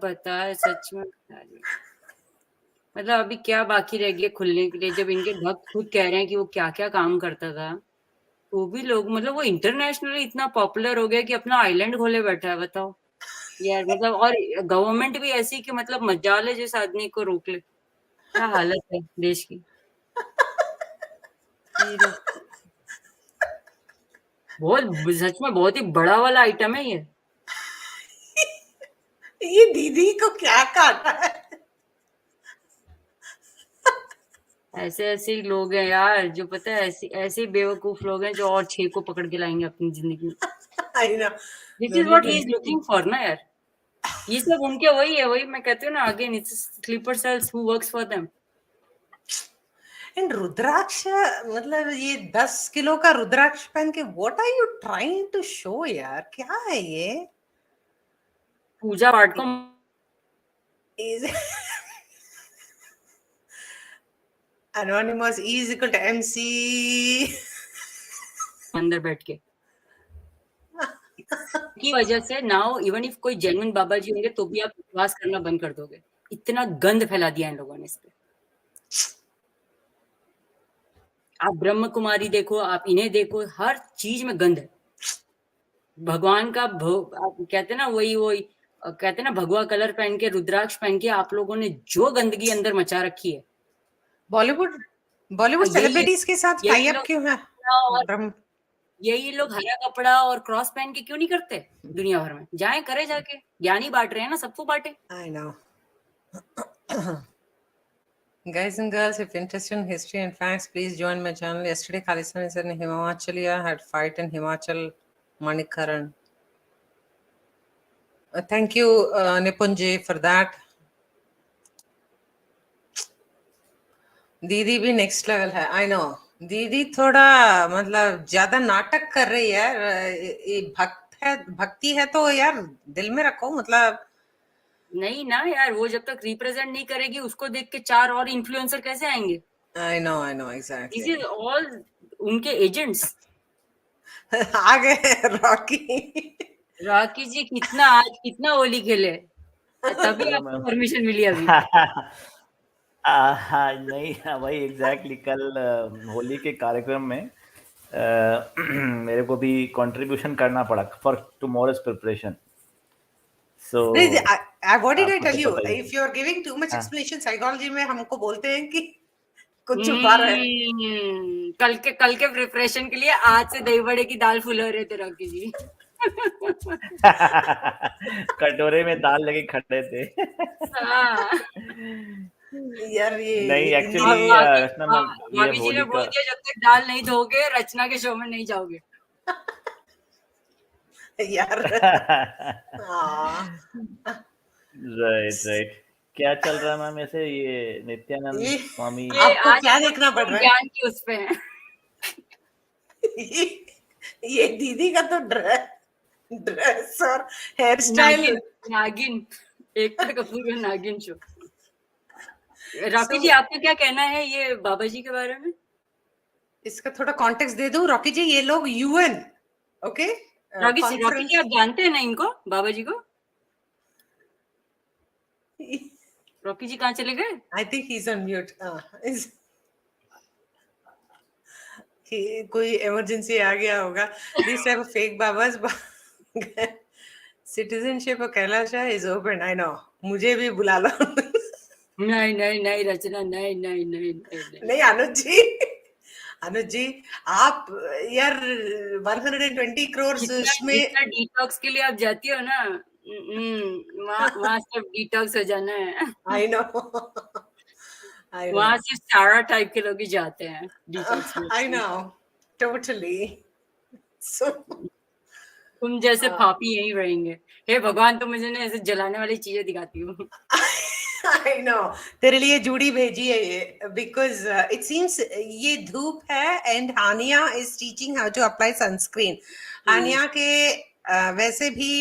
सच में बता रही हूँ. मतलब अभी क्या बाकी रह गया खुलने के लिए, जब इनके भक्त खुद कह रहे हैं कि वो क्या क्या काम करता था. तो भी लोग, मतलब वो इंटरनेशनली इतना पॉपुलर हो गया कि अपना आइलैंड खोले बैठा है. बताओ यार. मतलब और गवर्नमेंट भी ऐसी कि मतलब मजाल है जिस आदमी को रोक ले. क्या हालत है देश की. बहुत सच में बहुत ही बड़ा वाला आइटम है ये. ये दीदी को क्या काटा है. ऐसे ऐसे ही लोग हैं यार, जो पता है ऐसे बेवकूफ लोग हैं जो और 6 को पकड़ के लाएंगे अपनी जिंदगी में. I know. This is what he is looking for ना यार. ये सब उनके वही है. वही मैं कहती हूँ ना, again it's sleeper cells who works for them. And Rudraksh, मतलब ये 10 किलो का रुद्राक्ष पहन के what are you trying to show यार. क्या है ये. पूजा पाठ को Anonymous is equal to MC. अंदर बैठ के की वजह से नाउ इवन इफ कोई जेन्युइन बाबा जी होंगे तो भी आप विश्वास करना बंद कर दोगे. इतना गंद फैला दिया इन लोगों ने इस पे. आप ब्रह्म कुमारी देखो, आप इन्हें देखो, हर चीज में गंद है. भगवान का आप कहते ना, वही कहते ना, भगवा कलर पहन के, रुद्राक्ष पहन के आप लोगों ने जो गंदगी अंदर मचा रखी है. बॉलीवुड सेलिब्रिटीज के साथ टाई अप क्यों है. यही लोग हरा कपड़ा और क्रॉस पहन के क्यों नहीं करते दुनिया भर में. जाए करे जाके. ज्ञानी बांट रहे हैं ना, सबको बांटे. I know. Guys and girls, if interested in history and facts, please join my channel. Yesterday, Khalistan is in Himachaliya had fight in Himachal Manikaran. Thank you, Nipunji, for that. दीदी भी नेक्स्ट लेवल है. I no दीदी थोड़ा मतलब ज्यादा नाटक कर रही है. ये भक्ति है तो यार दिल में रखो. मतलब नहीं ना यार, वो जब तक रिप्रेजेंट नहीं करेगी उसको देख के 4 और इन्फ्लुएंसर कैसे आएंगे? I know exactly. This is all उनके एजेंट्स. आ गए रॉकी जी कितना होली खेले तभी आपको परमिशन मिली अभी. हाँ नहीं वही एग्जैक्टली कल होली के कार्यक्रम में मेरे को भी कंट्रीब्यूशन करना पड़ा for tomorrow's preparation. So, what did I tell you? If you are giving too much explanation, psychology में हमको बोलते हैं कि कुछ छुपा रहे हैं. कल के प्रिपरेशन के लिए आज से दही बड़े की दाल फुला रहे थे रॉकी जी. कटोरे में दाल लगे खड़े थे. यार ये नहीं एक्चुअली रचना मैम भाभी जी ने बोल दिया जब तक दाल नहीं धोगे रचना के शो में नहीं जाओगे. यार राइट. क्या चल रहा है मैम ऐसे ये नित्यानंद स्वामी आपको क्या देखना पड़ रहा है? ज्ञान की उस पे है. ये दीदी का तो ड्रेस और हेयर स्टाइल नागिन एकता कपूर का नागिन शो. रॉकी जी आपका क्या कहना है ये बाबा जी के बारे में? इसका थोड़ा कॉन्टेक्स्ट दे दूं. रॉकी जी ये लोग यूएन ओके. रॉकी जी आप जानते हैं ना इनको बाबा जी को? रॉकी जी कहाँ चले गए? I think he is on mute. कोई इमरजेंसी आ गया होगा. This type of fake babas. Citizenship of Kailash is open. I know मुझे भी बुला लो. नहीं रचना नहीं अनुज जी आप यार 120 करोड़ में डिटॉक्स के लिए आप जाती हो ना. वहाँ सब डिटॉक्स हो जाना है. आई नो वहाँ सिर्फ सारा टाइप के लोग ही जाते हैं डिटॉक्स में. I know totally. सो तुम जैसे पापी यहीं रहेंगे. हे भगवान तुम मुझे ना ऐसे जलाने वाली चीजें दिखाती हो. आई नो तेरे लिए जूड़ी भेजी है ये बिकॉज इट सीम्स ये धूप है and Hania is teaching how to apply sunscreen. Hania के वैसे भी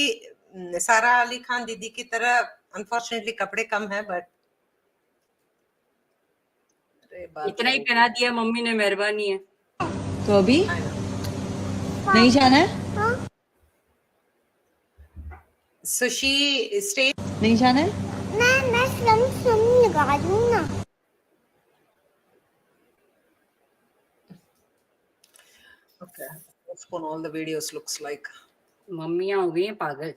सारा अली खान दीदी की तरह अनफॉर्चुनेटली कपड़े कम है बट इतना ही पहना दिया मम्मी ने, मेहरबानी है. तो अभी नहीं जाना है? So she stay. नहीं जाना है? मैं फिल्म लगा दूं ना. Okay, that's what all the videos looks like. मम्मियाँ हो गई हैं पागल.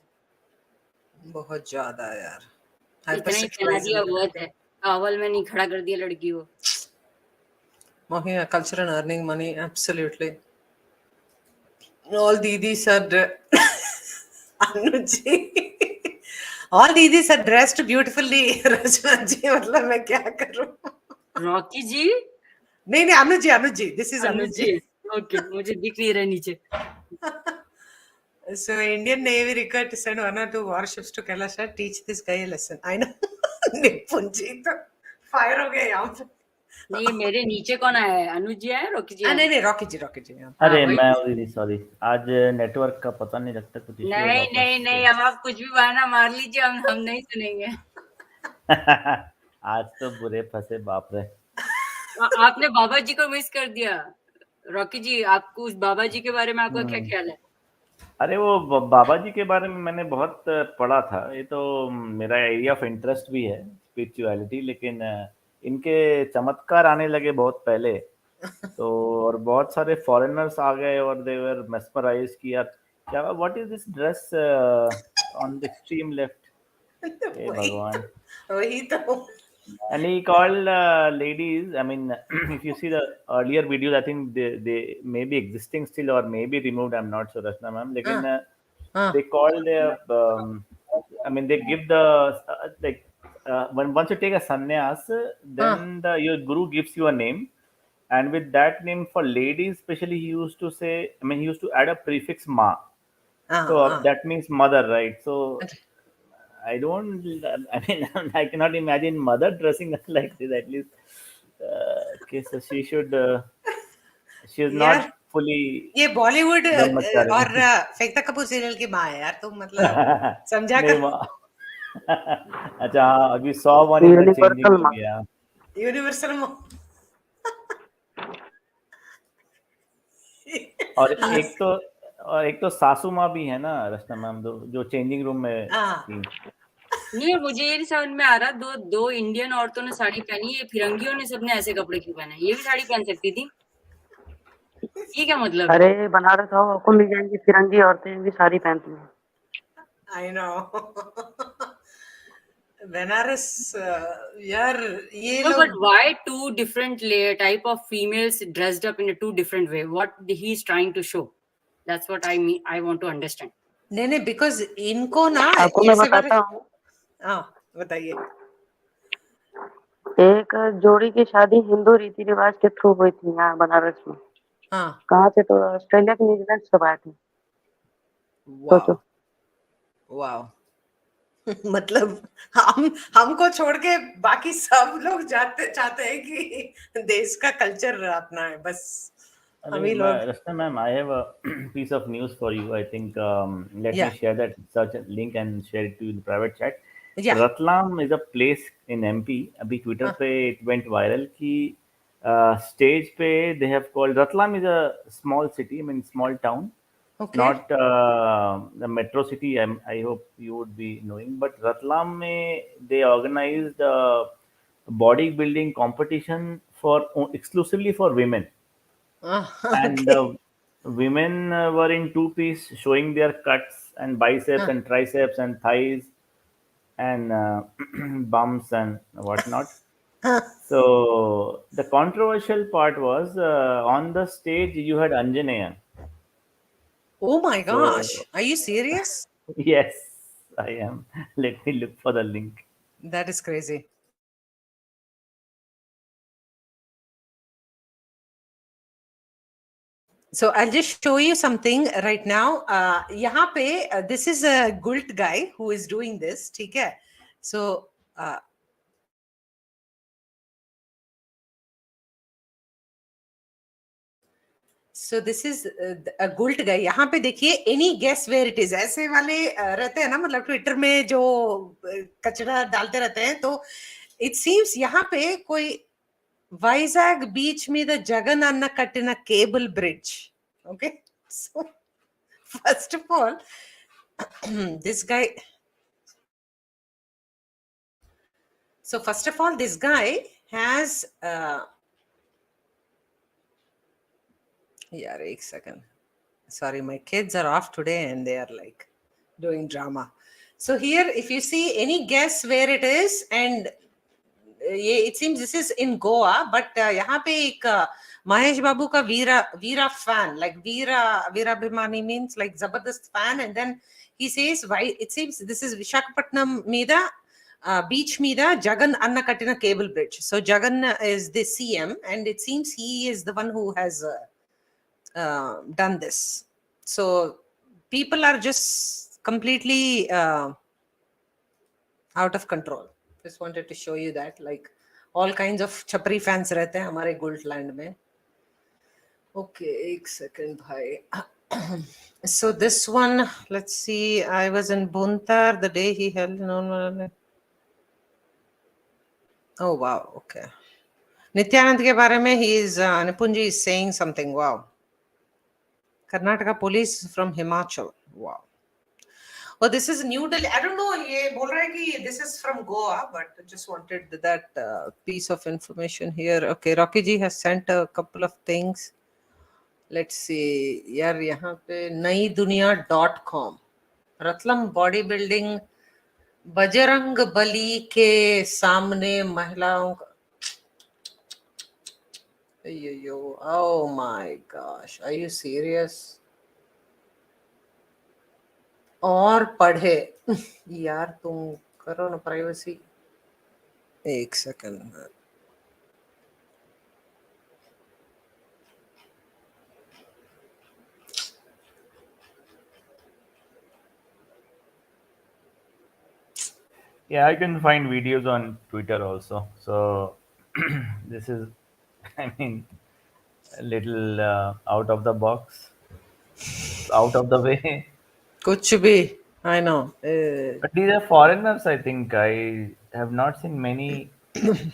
बहुत ज्यादा यार. इतना ही पहना दिया बहुत है. कावल में नहीं खड़ा कर दिया लड़की को. Mahia, culture and earning money, absolutely. All didis are Anuji. All didis are dressed beautifully. Rachna ji, मतलब मैं क्या करूँ? रॉकी जी? नहीं अनुज जी. This is Anuj ji. Okay, मुझे दिख नहीं रहा नीचे. So Indian Navy required to send 1 or 2 warships to Kailash. Teach this guy a lesson. I know. निपुंजी तो फायर हो गए यहाँ पे. नहीं मेरे नीचे कौन आया है? अनुज जी आया? रॉकी जी? नहीं रॉकी जी. अरे मैं सॉरी आज नेटवर्क का पता नहीं लगता कुछ. नहीं अब आप कुछ भी बहाना मार लीजिए हम नहीं सुनेंगे. आज तो बुरे फंसे बाप रे. आपने बाबा जी को मिस कर दिया. रॉकी जी आपको उस बाबा जी के बारे में आपका क्या ख्याल है? अरे वो बाबा जी के बारे में मैंने बहुत पढ़ा था. ये तो मेरा एरिया ऑफ इंटरेस्ट भी है स्पिरिचुअलिटी. लेकिन इनके चमत्कार आने लगे बहुत पहले. तो और बहुत सारे फॉरेनर्स आ गए और दे वर मेस्मराइज कि यार क्या what is this dress on the extreme left. हे भगवान. वही तो. And he called ladies. I mean, if you see the earlier videos, I think they may be existing still or may be removed. I'm not sure, Rachna ma'am. Lekin they call their. I mean, they give the like once you take a sannyas, then your guru gives you a name, and with that name for ladies, especially, he used to say, I mean, he used to add a prefix ma. So that means mother, right? So I don't, I mean, I cannot imagine mother dressing up like this. At least, okay, so she should, she is यार not fully ये बॉलीवुड और ब्रह्मचारिणी. फेकता Kapoor serial की माँ है यार, तुम मतलब समझा नहीं कर। माँ. अच्छा हाँ, अभी 101 in the changing universal room माँ. गया. यूनिवर्सल और एक तो सासू माँ भी है ना रचना मैम, जो चेंजिंग रूम में थी. नहीं, मुझे ये नहीं समझ में आ रहा, दो इंडियन औरतों ने साड़ी पहनी है, फिरंगियों ने सबने ऐसे कपड़े क्यों पहने? ये भी साड़ी पहन सकती थी, ये क्या मतलब है? अरे बनारस आओ, आपको मिल जाएंगी फिरंगी औरतें भी साड़ी पहनती हैं. आई नो बनारस यार ये No, लोग but why two different type of females dressed up in a two different way? What he's trying to show? That's what I mean. I want to understand. नहीं बिकॉज इनको ना आपको मैं ऐसे वाले, बताता हूँ. हाँ बताइए. एक जोड़ी की शादी हिंदू रीति रिवाज के थ्रू हुई थी यहाँ बनारस में. हाँ कहाँ से? तो ऑस्ट्रेलिया के न्यूजीलैंड से आए थे. वाह सोचो. वाह मतलब हमको छोड़ के बाकी सब लोग चाहते हैं कि देश का कल्चर अपना है, बस हम ही लोग. Rashna ma'am, I have a piece of news for you. I think let me share that search link and share it to you in the private chat. Yeah. Ratlam is a place in MP. अभी Twitter पे it went viral कि stage पे they have called, Ratlam is a small city, I mean small town. Okay. Not the metro city. I hope you would be knowing. But Ratlam में they organized a bodybuilding competition exclusively for women. And the women were in two-piece, showing their cuts and biceps and triceps and thighs and bumps and whatnot. So the controversial part was on the stage you had Anjaneya. Oh my gosh, So are you serious? yes, I am. Let me look for the link. That is crazy. So I'll just show you something right now. यहाँ पे this is a Gult guy who is doing this, ठीक है? So so this is a Gult guy. यहाँ पे देखिए, any guess where it is? ऐसे वाले रहते हैं ना, मतलब ट्विटर में जो कचरा डालते रहते हैं, तो it seems यहाँ पे कोई Vizag beach మీద జగన్ అన్న కట్టిన cable bridge. Okay, so first of all, this guy. So first of all, this guy has. Yeah, एक second. Sorry, my kids are off today and they are like doing drama. So here, if you see, any guess where it is, and it seems this is in Goa, but यहाँ पे एक महेश बाबू का वीरा fan, like Veerabhimani means like Zabardast fan, and then he says, why it seems this is Vishakhapatnam మీద beach మీద Jagan Anna Kattina cable bridge. So Jagan is the CM, and it seems he is the one who has done this. So people are just completely out of control. Just wanted to show you that, like all kinds of chapri fans रहते हैं हमारे Gult land में. Okay, एक second भाई. So this one, let's see. I was in Buntar the day he held. No. Oh wow. Okay. Nityanand के बारे में he is Nipunji is saying something. Wow. Karnataka police from Himachal. Wow. Oh, this is New Delhi. I don't know. ये बोल रहा है कि this is from Goa, but I just wanted that piece of information here. Okay, Rocky ji has sent a couple of things. Let's see. यार यहाँ पे naidunia.com. Ratlam body building Bajrang Bali के सामने महिलाओं का. Oh my gosh, are you serious? और पढ़े यार तुम करो ना प्राइवेसी. एक second. Yeah, I can find videos on Twitter also. So this is, I mean, a little out of the box, out of the way. कुछ भी. I know. But these are foreigners, I think. I have not seen many,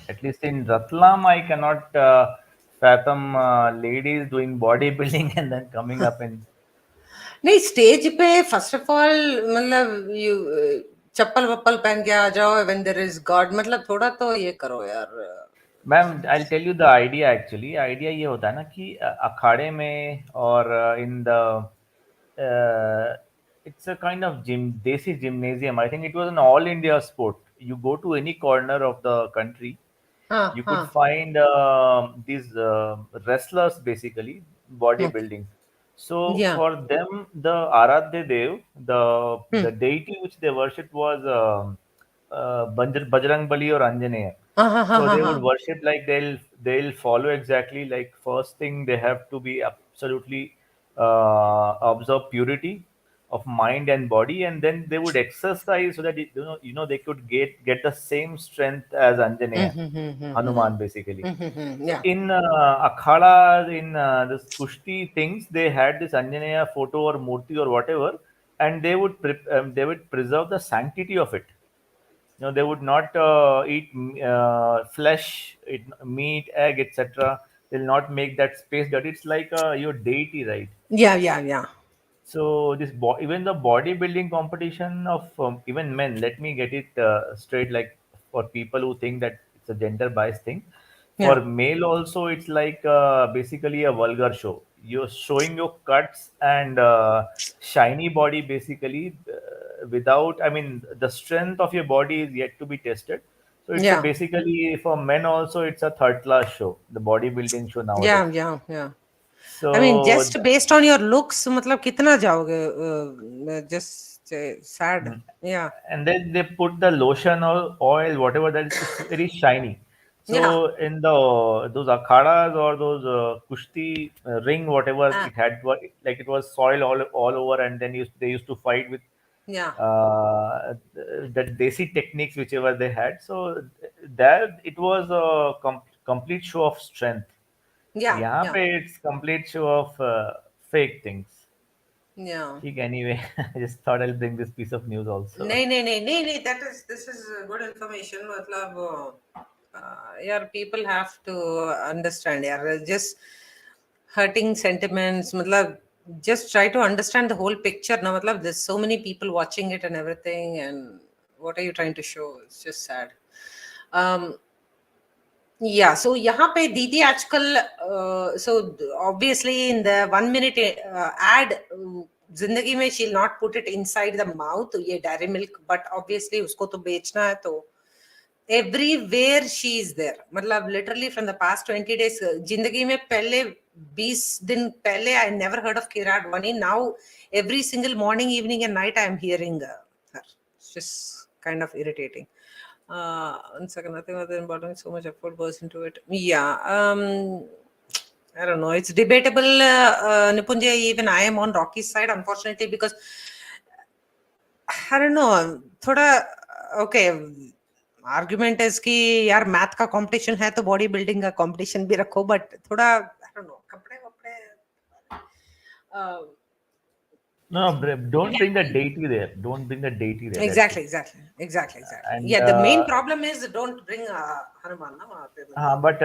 at least in Ratlam, I cannot fathom ladies doing bodybuilding and then coming up in. नहीं, stage पे first of all मतलब you चप्पल वप्पल पहन के आ जाओ. When there is God, मतलब थोड़ा तो ये करो यार. Ma'am, I'll tell you the idea actually. Idea ये होता है ना कि अखाड़े में और in the it's a kind of desi gymnasium. I think it was an all India sport. You go to any corner of the country, हाँ you could हाँ. find these wrestlers basically bodybuilding. So या. for them, the Aradhya Dev, the deity which they worshipped was Bajrang Bali or Anjaneya. हाँ हाँ हाँ So हाँ they हाँ. would worship like they'll follow exactly like first thing they have to be absolutely observe purity of mind and body, and then they would exercise so that they could get the same strength as Anjaneya, Hanuman basically. So या. in akhadas, in this kushti things, they had this Anjaneya photo or murti or whatever, and they would preserve the sanctity of it. They would not eat flesh, meat, egg, etc. They'll not make that space dirty. It's like your deity, right? या. So this even the bodybuilding competition of even men. Let me get it straight. Like for people who think that it's a gender biased thing, या. for male also it's like basically a vulgar show. You're showing your cuts and shiny body basically without. I mean, the strength of your body is yet to be tested. So it's a या. basically for men also it's a third class show. The bodybuilding show nowadays. या. I mean, So just based on your looks, मतलब कितना जाओगे? Just sad. mm. Yeah. And then they put the lotion or oil, whatever that is, it's very shiny. Yeah. So in those akhadas or those kushti ring, whatever Ah. it had, like it was soil all over, and then they used to fight with Yeah. the desi techniques whichever they had. So there it was a complete show of strength. Yeah. यहाँ Yeah. पे it's complete show of fake things. Yeah. ठीक, anyway, I just thought I'll bring this piece of news also. नहीं. This is good information. मतलब यार, people have to understand यार. Just hurting sentiments. मतलब just try to understand the whole picture. ना मतलब there's so many people watching it and everything, and what are you trying to show? It's just sad. Yeah, so यहाँ पे दीदी आजकल so obviously in the 1 minute ad जिंदगी में she'll not put it inside the mouth ये dairy milk, but obviously उसको तो बेचना है, तो everywhere she is there. मतलब literally from the past 20 days जिंदगी में पहले 20 दिन पहले I never heard of Kirat Vani. Now every single morning, evening and night I am hearing her. It's just kind of irritating. One second, nothing other than important, so much effort goes into it. Yeah. I don't know. It's debatable, Nipunja. Even I am on Rocky's side, unfortunately, because I don't know. थोड़ा okay. Argument is कि यार math का competition है तो body building का competition भी रखो, but थोड़ा I don't know. कपड़े No, don't bring the deity there. Don't bring the deity there. Exactly. And, Yeah, the main problem is don't bring Hanuman. But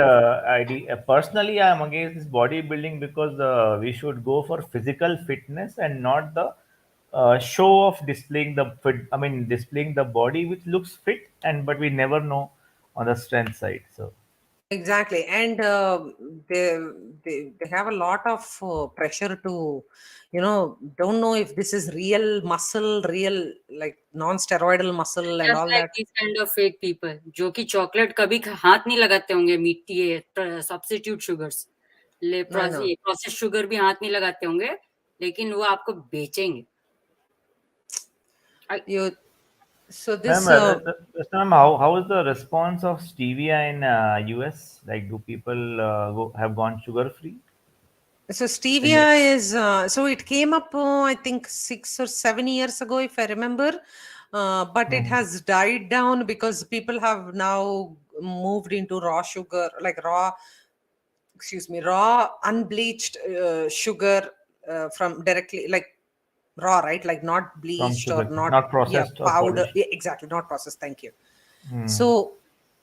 personally, I am against this bodybuilding because we should go for physical fitness and not the show of displaying the fit. I mean, displaying the body which looks fit, but we never know on the strength side. So. Exactly, and they have a lot of pressure to, don't know if this is real muscle, real like non-steroidal muscle and Just all like that. these kind of fake people जो कि chocolate कभी हाथ नहीं लगाते होंगे, मीठी substitute sugars, process sugar भी हाथ नहीं लगाते होंगे, लेकिन वो आपको बेचेंगे. So this, Ma'am, how is the response of stevia in US? Like, do people have gone sugar free? so stevia is, so it came up, I think 6 or 7 years ago, if I remember. But it has died down because people have now moved into raw sugar, like raw unbleached sugar from directly, like raw, right? Like not From bleached or sugar, not, not yeah, processed or powder. polished. Yeah, exactly, not processed. Thank you. Hmm. So,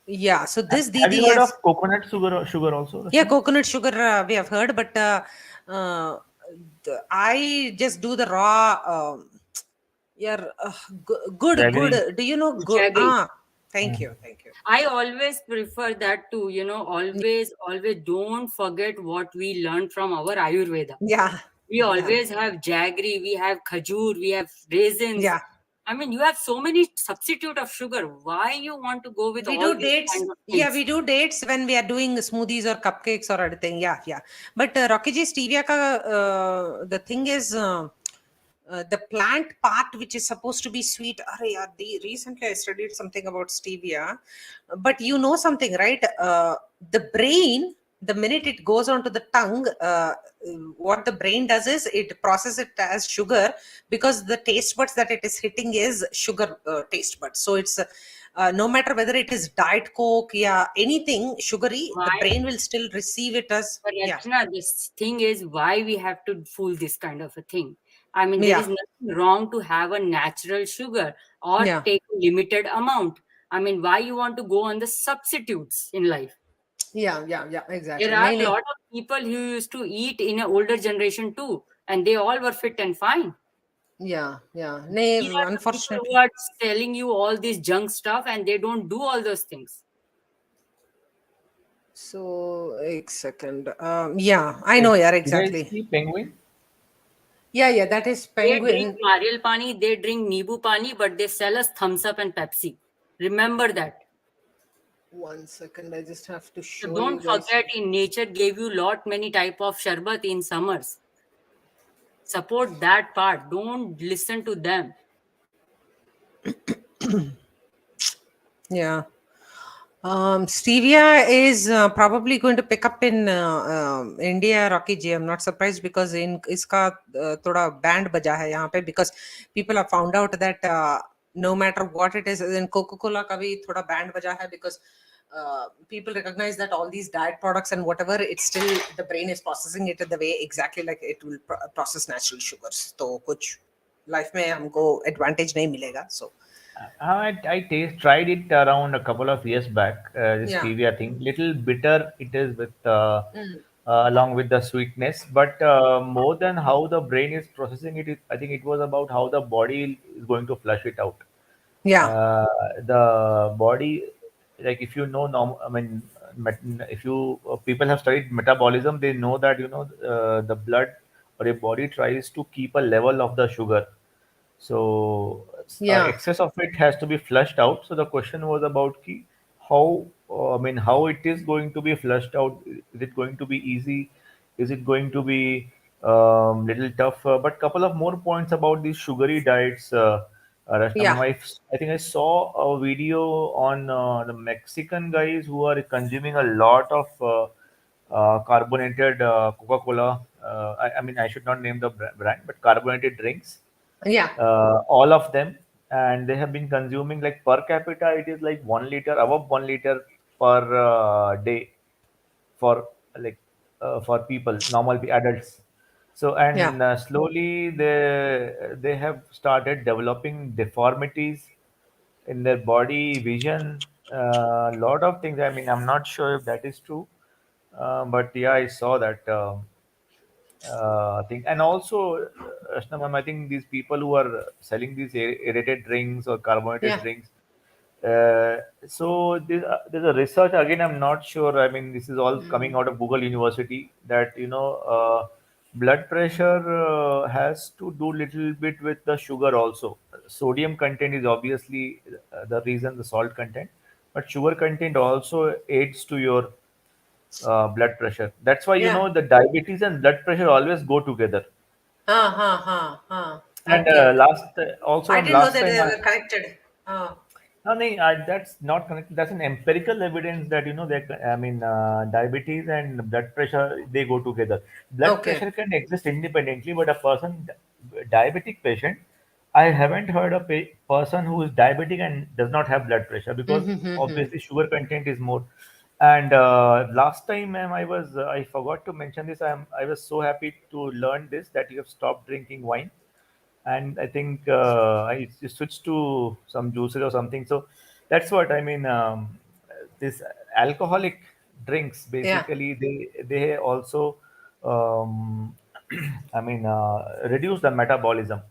yeah, so this Have you Didi heard has, of coconut sugar also, yeah, Rashmi? coconut sugar we have heard, but uh, I just do the raw. Yeah, good. Jaggery. Do you know good? Jaggery. Thank you, thank you. I always prefer that too, always, always don't forget what we learned from our Ayurveda. Yeah, We always have jaggery, we have khajur, we have raisins. yeah. I mean, you have so many substitute of sugar. Why you want to go with We all do these dates. kind of Yeah, things? we do dates when we are doing smoothies or cupcakes or anything. Yeah, yeah. But Rocky Ji, stevia ka, the thing is, the plant part which is supposed to be sweet. Recently I studied something about stevia, but you know something, right? The brain, the minute it goes onto the tongue, what the brain does is it processes it as sugar, because the taste buds that it is hitting is sugar taste buds. So it's no matter whether it is diet coke, yeah, anything sugary, the Why? brain will still receive it as, But yeah, Rachna, this thing is why we have to fool this kind of a thing. I mean, there yeah, is nothing wrong to have a natural sugar or yeah, take a limited amount. I mean, why you want to go on the substitutes in life? yeah, yeah, yeah, There exactly. are Nahi, a nahi. lot of people who used to eat in an older generation too, and they all were fit and fine. Yeah, yeah. These No, are the people who unfortunately. are telling you all this junk stuff, and they don't do all those things. So, a second. Yeah, I know, Did yeah, did I exactly. see penguin? Yeah, yeah, that is They drink penguin. Mariel Pani, they drink Nibu Pani, but they sell us Thumbs Up and Pepsi. Remember that. 1 second, I just have to So show you don't guys. forget, in nature gave you lot many type of sharbat in summers. Support that part. Don't listen to them. Yeah. Stevia is probably going to pick up in India, Rocky Ji. I'm not surprised because in iska thoda band baja hai yahan pe, because people have found out that no matter what it is, in Coca-Cola ka bhi thoda band baja hai, because people recognize that all these diet products and whatever, it's still the brain is processing it in the way exactly like it will process natural sugars. तो कुछ life में हमको advantage नहीं मिलेगा. So Tried it around a couple of years back. This yeah. stevia thing, little bitter it is with Mm. along with the sweetness, but more than how the brain is processing it, I think it was about how the body is going to flush it out. Yeah. The body, like if you know, I mean, if you people have studied metabolism, they know that the blood or your body tries to keep a level of the sugar. So Yeah. excess of it has to be flushed out. So the question was about how I mean how it is going to be flushed out. Is it going to be easy? Is it going to be little tough? But couple of more points about these sugary diets. Rashna ma'am, Yeah. I think I saw a video on the Mexican guys who are consuming a lot of carbonated Coca-Cola. I mean, I should not name the brand, but carbonated drinks, Yeah. all of them, and they have been consuming like per capita it is like 1 liter, above 1 liter per day for like for people, normal adults. So Yeah. and slowly they have started developing deformities in their body, vision, a lot of things. I mean, I'm not sure if that is true, but yeah, I saw that thing. And also, Rashna ma'am, I think these people who are selling these aerated drinks or carbonated Yeah. drinks. So there's a research again. I'm not sure. I mean, this is all coming out of Google University that blood pressure has to do little bit with the sugar also. Sodium content is obviously the reason, the salt content, but sugar content also aids to your blood pressure. That's why Yeah. the diabetes and blood pressure always go together. Ha ha ha ha. And Okay. last also I ma'am, didn't know last that time they were connected. Oh, No, no, that's not connected. That's an empirical evidence that that I mean, diabetes and blood pressure, they go together. Blood okay. pressure can exist independently, but a diabetic patient, I haven't heard a person who is diabetic and does not have blood pressure, because Mm-hmm. obviously sugar content is more. And last time, ma'am, I forgot to mention this. I was so happy to learn this, that you have stopped drinking wine, and I think I switched to some juices or something. So that's what I mean. This alcoholic drinks, Yeah. basically, they also um, I mean, reduce the metabolism.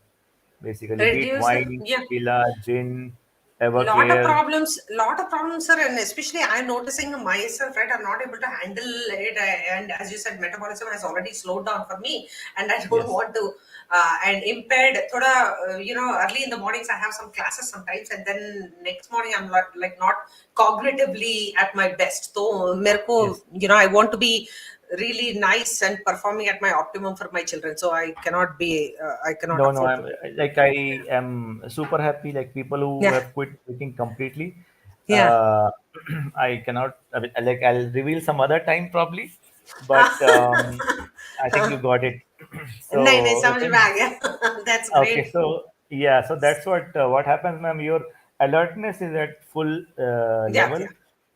Basically, be it Reduce the, wine, yeah. tequila, gin, Lot of Everclear. problems, sir, and especially I'm noticing myself, right? I'm not able to handle it, and as you said, metabolism has already slowed down for me, and I don't Yes. want to, and impaired. Thoda, early in the mornings I have some classes sometimes, and then next morning I'm not cognitively at my best. So, Yes. I want to be really nice and performing at my optimum for my children. So I cannot No, no, afford to. I am super happy. Like, people who Yeah, have quit drinking completely. yeah. Uh, I cannot. I mean, like, I'll reveal some other time probably, but I think you got it. नहीं नहीं So the समझ में thing. आ गया. That's Okay, great. so yeah, so that's what happens, ma'am. Your alertness is at full Yeah, level, yeah,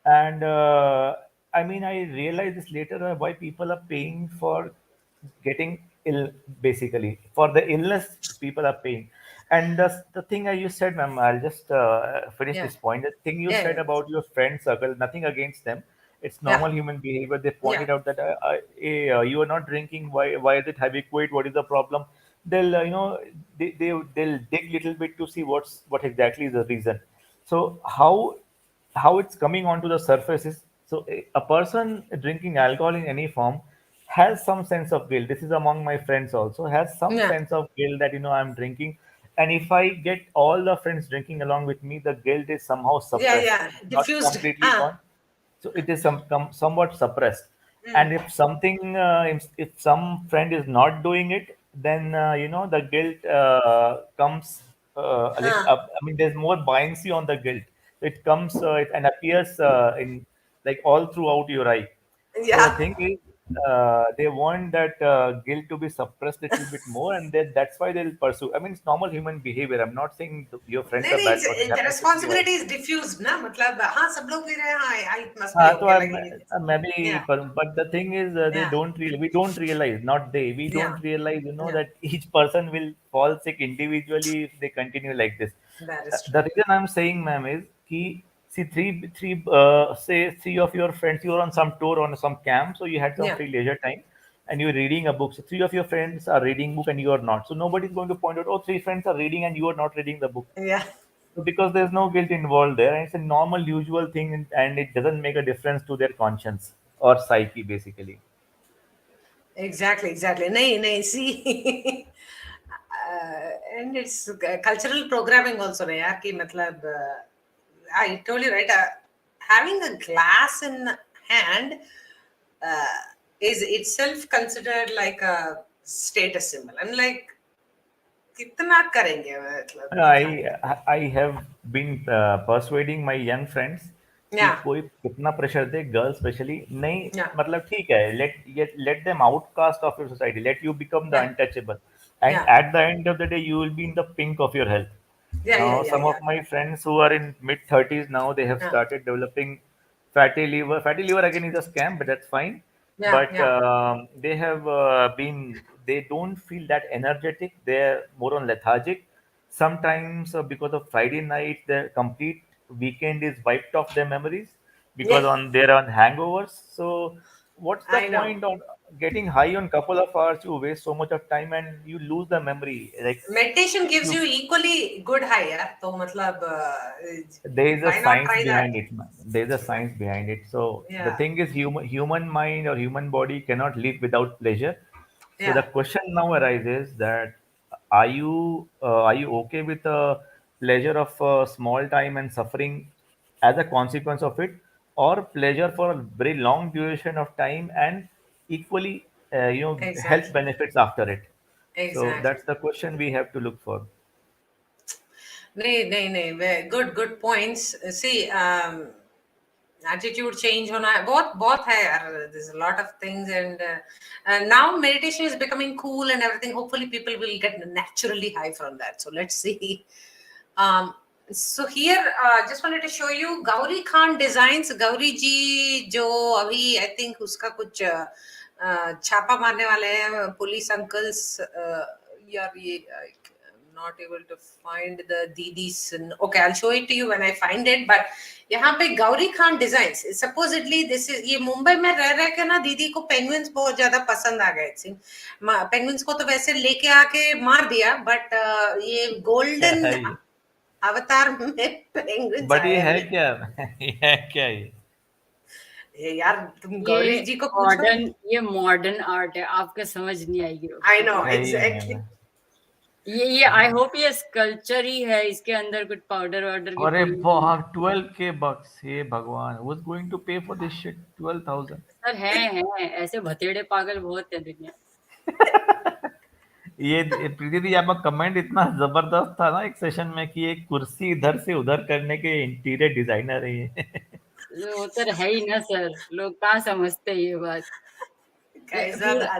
and I mean, I realized this later, why people are paying for getting ill. Basically, for the illness, people are paying. And the thing you said, ma'am, I'll just finish yeah, this point. The thing you yeah, said about your friend circle, nothing against them. It's yeah, normal human behavior. They yeah, pointed out that hey, you are not drinking. Why is it? Have you quit? What is the problem? They'll they'll dig little bit to see what exactly is the reason. So how it's coming onto the surface is, so a person drinking alcohol in any form has some sense of guilt. This is among my friends also, has some yeah, sense of guilt that I'm drinking, and if I get all the friends drinking along with me, the guilt is somehow yeah, suppressed. yeah. It's not Diffused. completely gone, so it is somewhat suppressed. And if something if some friend is not doing it, then the guilt comes a little up. I mean, there's more buoyancy on the guilt. It comes and appears in, like, all throughout your eye. So the Yeah. thing is, they want that guilt to be suppressed a little bit more, and that's why they'll pursue. I mean, it's normal human behavior. I'm not saying your friend's नहीं a bad person. नहीं, It the happens with me responsibility also. is diffused ना, मतलब हाँ सब लोग P रहे हैं, हाँ it must be So okay, like maybe, yeah, but the thing is, yeah, we don't realize, not they, we yeah, don't realize, yeah. that each person will fall sick individually if they continue like this. That is true. The reason I'm saying, ma'am, is ki, see, say three of your friends, you were on some tour, on some camp, so you had some Yeah, free leisure time, and you're reading a book. So three of your friends are reading book and you are not. So nobody's going to point out, oh, three friends are reading and you are not reading the book. yeah. So because there's no guilt involved there, and it's a normal, usual thing, and it doesn't make a difference to their conscience or psyche, basically. Exactly. नहीं नहीं, see. And it's cultural programming also ना यार, कि मतलब I told you, right, having a glass in hand uh, is itself considered like a status symbol. I'm like, कितना करेंगे मतलब इंसान. I have been persuading my young friends कि Yeah, कोई कितना प्रेशर दे, गर्ल्स स्पेशली नहीं, yeah, मतलब ठीक है, let them outcast of your society, let you become the yeah, untouchable, and yeah, at the end of the day you will be in the pink of your health. Now, some of yeah, my friends who are in mid 30s now, they have yeah, started developing fatty liver. Fatty liver again is a scam, but that's fine. yeah, But yeah. they have they don't feel that energetic. They're more on lethargic. Sometimes because of Friday night, their complete weekend is wiped off their memories, because Yeah, they're on hangovers. So what's the I know. point on getting high on couple of hours? You waste so much of time and you lose the memory. Like, Meditation gives you you equally good high, yeah. तो मतलब there is a why not science try that? behind it, man. There is a science behind it. So the Yeah, thing is, human mind or human body cannot live without pleasure. So the yeah, question now arises that, are you okay with the pleasure of small time and suffering as a consequence of it, or pleasure for a very long duration of time and equally health exactly, benefits after it? So exactly. that's the question we have to look for. नहीं, good points. See, attitude change होना है, बहुत है यार. There's a lot of things, and now meditation is becoming cool and everything. Hopefully people will get naturally high from that. So let's see. So here, just wanted to show you Gauri Khan Designs. Gauri ji जो अभी I think उसका कुछ छापा मारने वाले हैं police uncles. यार ये I'm not able to find the Didis. Okay, I'll show it to you when I find it. But यहाँ पे Gauri Khan designs, supposedly this is, ये मुंबई में रह के ना दीदी को पेंगुइन्स बहुत ज्यादा पसंद आ गए. पेंगुइन्स को तो वैसे लेके आके मार दिया, बट ये गोल्डन अवतार में पेंगुइन्स. बट ये है क्या? ये है क्या ये यार तुम गौरी जी को पूछो. ये मॉडर्न आर्ट है, आपको समझ नहीं आएगी. I know exactly. ये आई होप ये स्कल्पचर ही है, इसके अंदर कुछ पाउडर वाउडर. अरे बहुत 12K bucks. हे भगवान, who's going to pay for this shit? 12,000. Sir हैं ऐसे भतेड़े पागल बहुत है दुनिया. ये प्रीति दी आपका कमेंट इतना जबरदस्त था ना एक सेशन में कि एक कुर्सी इधर से उधर करने के इंटीरियर डिजाइनर है ये. वो तो है ही ना सर, लोग कहाँ समझते हैं ये बात.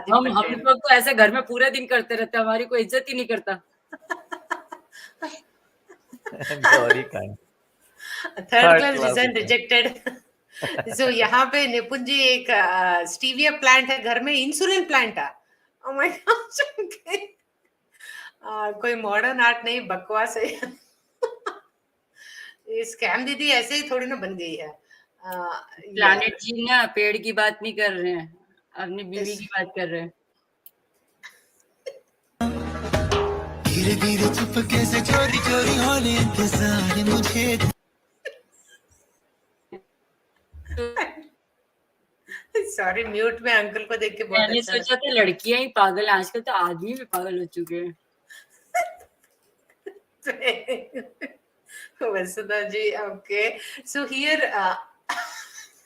हम लोग तो ऐसे घर में पूरे दिन करते रहते हैं, हमारी कोई इज्जत ही नहीं करता. Gauri Khan third class design rejected. So यहाँ पे निपुण जी एक स्टीविया प्लांट है घर में, इंसुलिन प्लांट है. ओह माय गॉड, कोई मॉडर्न आर्ट नहीं, बकवास है. ये स्कैम दीदी ऐसे ही थोड़ी ना बन गई है. प्लैनेट जी ना पेड़ की बात नहीं कर रहे हैं, अपनी बीवी की बात कर रहे हैं. धीरे धीरे चुपके से चोरी चोरी होने इंतजार मुझे. सॉरी, म्यूट में अंकल को देख के बहुत मैंने सोचा था लड़कियां ही पागल हैं, आजकल तो आदमी भी पागल हो चुके हैं. वसुधा जी, ओके. सो हियर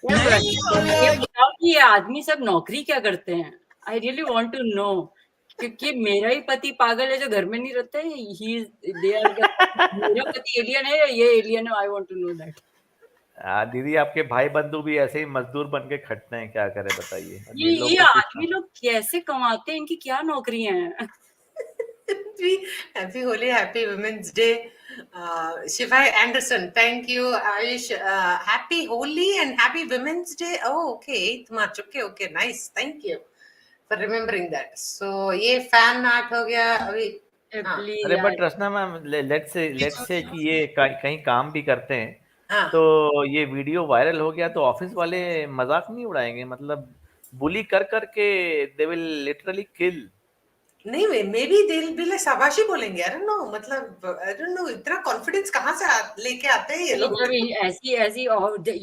ये बताओ कि ये आदमी सब नौकरी क्या करते हैं? I really want to know, क्योंकि मेरा ही पति पागल है जो घर में नहीं रहता है. मेरा पति एलियन है, ये एलियन है. I want to know that. दीदी आपके भाई बंधु भी ऐसे ही मजदूर बन के खटते हैं, क्या करें बताइए. ये आदमी लोग कैसे कमाते हैं, इनकी क्या नौकरियां हैं? Happy Holi, Happy Women's Day. Shivai Anderson, thank you. Ayush, Happy Holi and Happy Women's Day. Oh, okay. Okay, nice. Thank you for remembering that. So, ये fan art हो गया अभी. अरे but Rachna ma'am, let's say कि ये कहीं काम भी करते हैं, तो ये वीडियो वायरल हो गया तो ऑफिस वाले मजाक नहीं उड़ाएंगे? मतलब बुली कर के दे विल लिटरली किल. नहीं, may be they will be like शाबाशी बोलेंगे. आई डोंट नो, मतलब आई डोंट नो इतना कॉन्फिडेंस कहाँ से लेके आते हैं ये लोग. ऐसी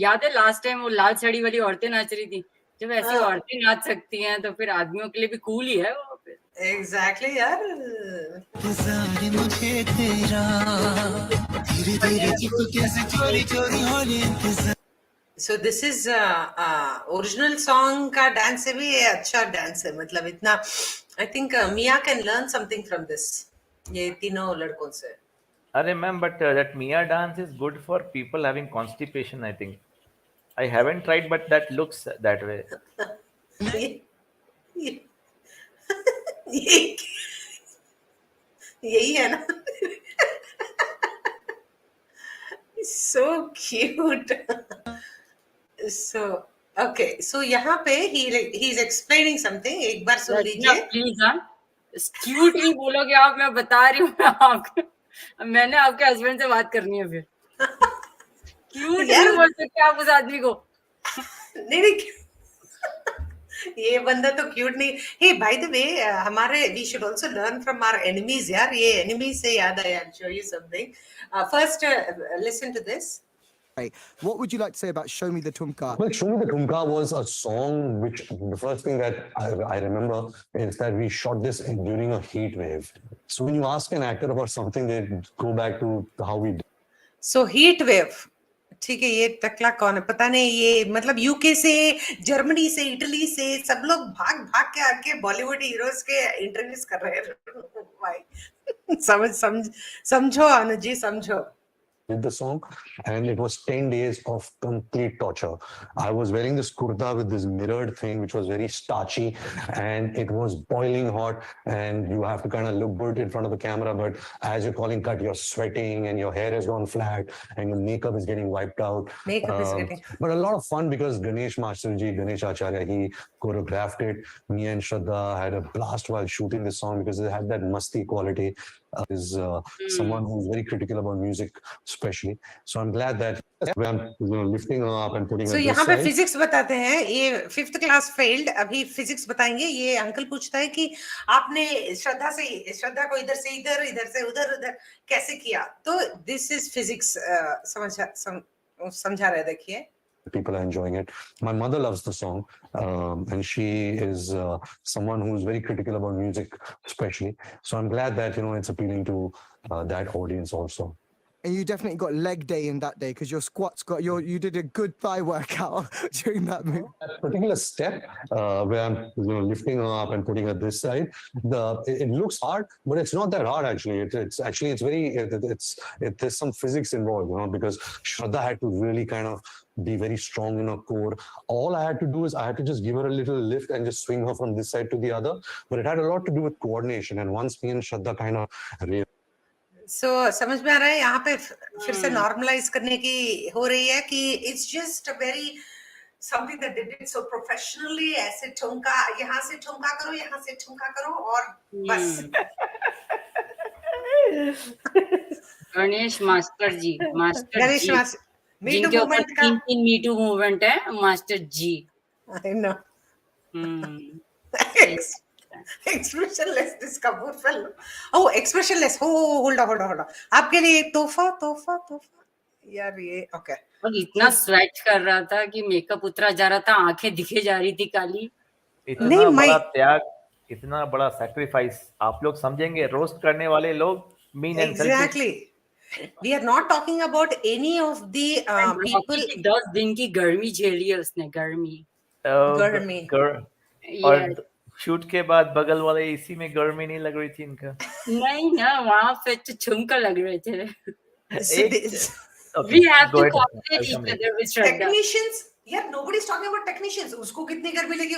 याद है लास्ट टाइम वो लाल साड़ी वाली औरतें नाच रही थी. जब ऐसी औरतें नाच सकती हैं तो फिर आदमियों के लिए भी कूल ही है वो. एग्जैक्टली यार. मुझे तेरा धीरे धीरे चुपके से चोरी चोरी होने इंतजार. So this is original song का डांस से भी अच्छा डांस है. मतलब इतना I think Mia can learn something from this. ये तीनों लड़कों से. अरे ma'am, but that Mia dance is good for people having constipation, I think. I haven't tried, but that looks that way. यही है ना. So cute. So okay, so यहाँ पे he's explaining something. एक बार सुन लीजिए प्लीज. क्यूट नहीं बोलोगे आप, मैं बता रही हूँ आपको. मैंने आपके हस्बैंड से बात करनी है फिर. क्यूट नहीं बोल सकते आप उस आदमी को. नहीं, ये बंदा तो क्यूट नहीं. हे बाय द वे, हमारे we should also learn from our enemies यार. ये एनिमीज से याद आया. I'll show you something. First, listen to this. What would you like to say about Show Me the Tumka? Well, Show Me the Tumka was a song which, the first thing that I remember is that we shot this during a heat wave. So when you ask an actor about something, they go back to how we did. So heat wave, ठीक है, ये टकला कौन है पता नहीं, ये मतलब यूके से, जर्मनी से, इटली से सब लोग भाग भाग के आके बॉलीवुड हीरोज के इंटरव्यूज कर रहे हैं भाई। समझो अनुज जी, समझो। Did the song, and it was 10 days of complete torture. I was wearing this kurta with this mirrored thing, which was very starchy, and it was boiling hot, and you have to kind of look good in front of the camera, but as you're calling cut, you're sweating, and your hair has gone flat, and your makeup is getting wiped out. Makeup is getting... But a lot of fun because Ganesh Masterji, Ganesh Acharya, he choreographed it. Me and Shraddha had a blast while shooting this song because it had that musty quality. Is someone who's very critical about music, especially. So I'm glad that I'm lifting her up and putting her So this यहाँ पे side. Physics बताते हैं, ये 5th class failed, अभी physics बताएंगे। ये uncle पूछता है कि आपने श्रद्धा को इधर से इधर, इधर से उधर, उधर कैसे किया, तो दिस इज फिजिक्स। समझा रहे, देखिए। People are enjoying it. My mother loves the song, and she is someone who's very critical about music, especially. So I'm glad that it's appealing to that audience also. And you definitely got leg day in that day because your squats you did a good thigh workout during that move. That particular step where I'm lifting her up and putting her this side, it looks hard, but it's not that hard actually. There's some physics involved, because Shraddha had to really kind of be very strong in her core. All I had to do is I had to just give her a little lift and just swing her from this side to the other. But it had a lot to do with coordination. And once me and Shraddha kind of So, समझ में आ रहा है, यहाँ पे फिर से normalise करने की हो रही है कि it's just a very something that they did so professionally. ऐसे ठुमका, यहाँ से ठुमका करो, यहाँ से ठुमका करो, और बस। गणेश मास्टर जी, गणेश मास्टर, जिनके ऊपर 3 मीटू मूवमेंट है, master ji. I know. Expressionless, this Kapur fellow. Oh, expressionless. Hold on. आपके लिए तोहफा यार, ये ओके। और इतना स्वेट कर रहा था कि मेकअप उतरा जा रहा था, आंखें दिखे जा रही थी काली। इतना बड़ा त्याग, इतना बड़ा सैक्रिफाइस आप लोग समझेंगे, रोस्ट करने वाले लोग mean and selfish. Exactly. We are not talking about any of the people. 10 दिन की गर्मी झेली है उसने, गर्मी। और शूट के बाद बगल वाले एसी में गर्मी नहीं लग रही थी इनका? नहीं ना, वहाँ पे तो झुमका लग रहे थे। We have to coordinate each other with Shraddha. Technicians, यार nobody's talking about technicians. उसको कितनी गर्मी लगी,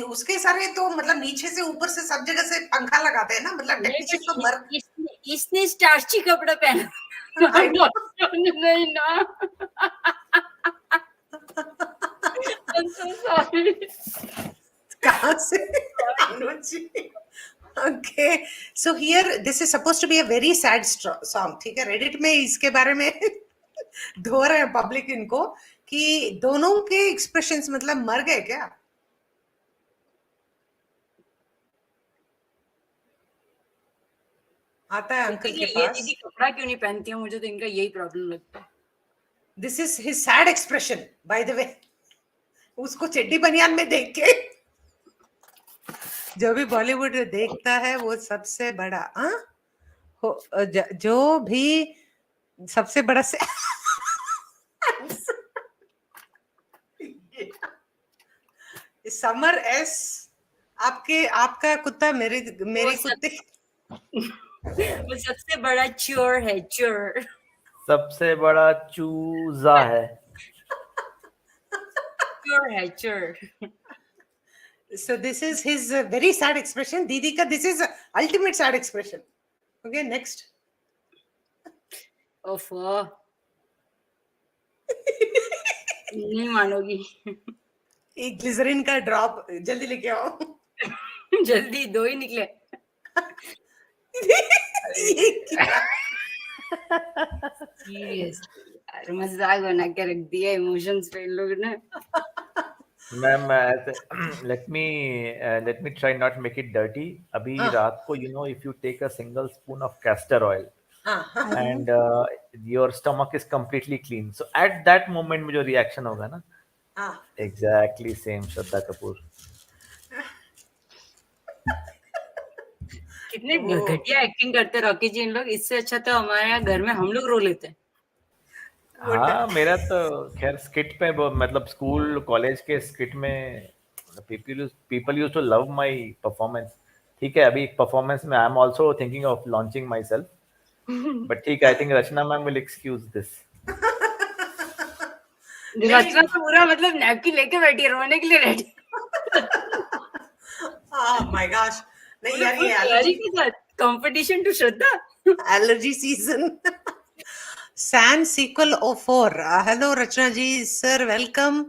उसके सारे तो मतलब नीचे से ऊपर से सब जगह से पंखा लगाते हैं ना, मतलब टेक्नीशियन तो मर। इसने स्टार्ची कपड़ा पहना नहीं ना। I'm so sorry. कहाँ से? Okay, so here this is supposed to be a very sad song, ठीक है? Reddit में इसके बारे में धो रहे हैं पब्लिक इनको कि दोनों के एक्सप्रेशंस मतलब मर गए क्या? आता है अंकल के पास। ये दीदी कपड़ा क्यों नहीं पहनती है, मुझे तो इनका यही प्रॉब्लम लगता है। This is his sad expression, by the way. उसको चड्डी बनियान में देख के जो भी बॉलीवुड देखता है वो सबसे बड़ा जो भी सबसे बड़ा से समर एस आपका कुत्ता मेरे कुत्ते वो सबसे बड़ा चोर है, चोर सबसे बड़ा चूजा है, चोर है, चोर। So this is his very sad expression. Didi ka this is ultimate sad expression. Okay, next. ओफो, नहीं मानोगी। एक ग्लिसरीन का ड्रॉप जल्दी लेके आओ। जल्दी, 2 ही निकले। सीरियसली यार, मजाक बना के रख दिया इमोशंस पे इन लोगों ने। Ma'am let me try not make it dirty. अभी रात को if you take a single spoon of castor oil and your stomach is completely clean, so at that moment में जो reaction होगा ना, exactly same श्रद्धा कपूर। कितने घटिया एक्टिंग करते रॉकी जी इन लोग, इससे अच्छा तो हमारे यहाँ घर में हम लोग रो लेते हैं। हाँ मेरा तो खैर स्किट पे मतलब स्कूल कॉलेज के स्किट में people use to love my performance. ठीक है, अभी परफॉर्मेंस में I am also thinking of launching myself, but ठीक है, I think Rachna ma'am will excuse this. Rachna तो पूरा मतलब नैपकिन लेके बैठी है, रोने के लिए रेडी। माय गॉश, नहीं यार ये तैयारी के साथ competition to Shraddha. Allergy season. सैन सीक्वल O4, hello Rachna ji sir, welcome.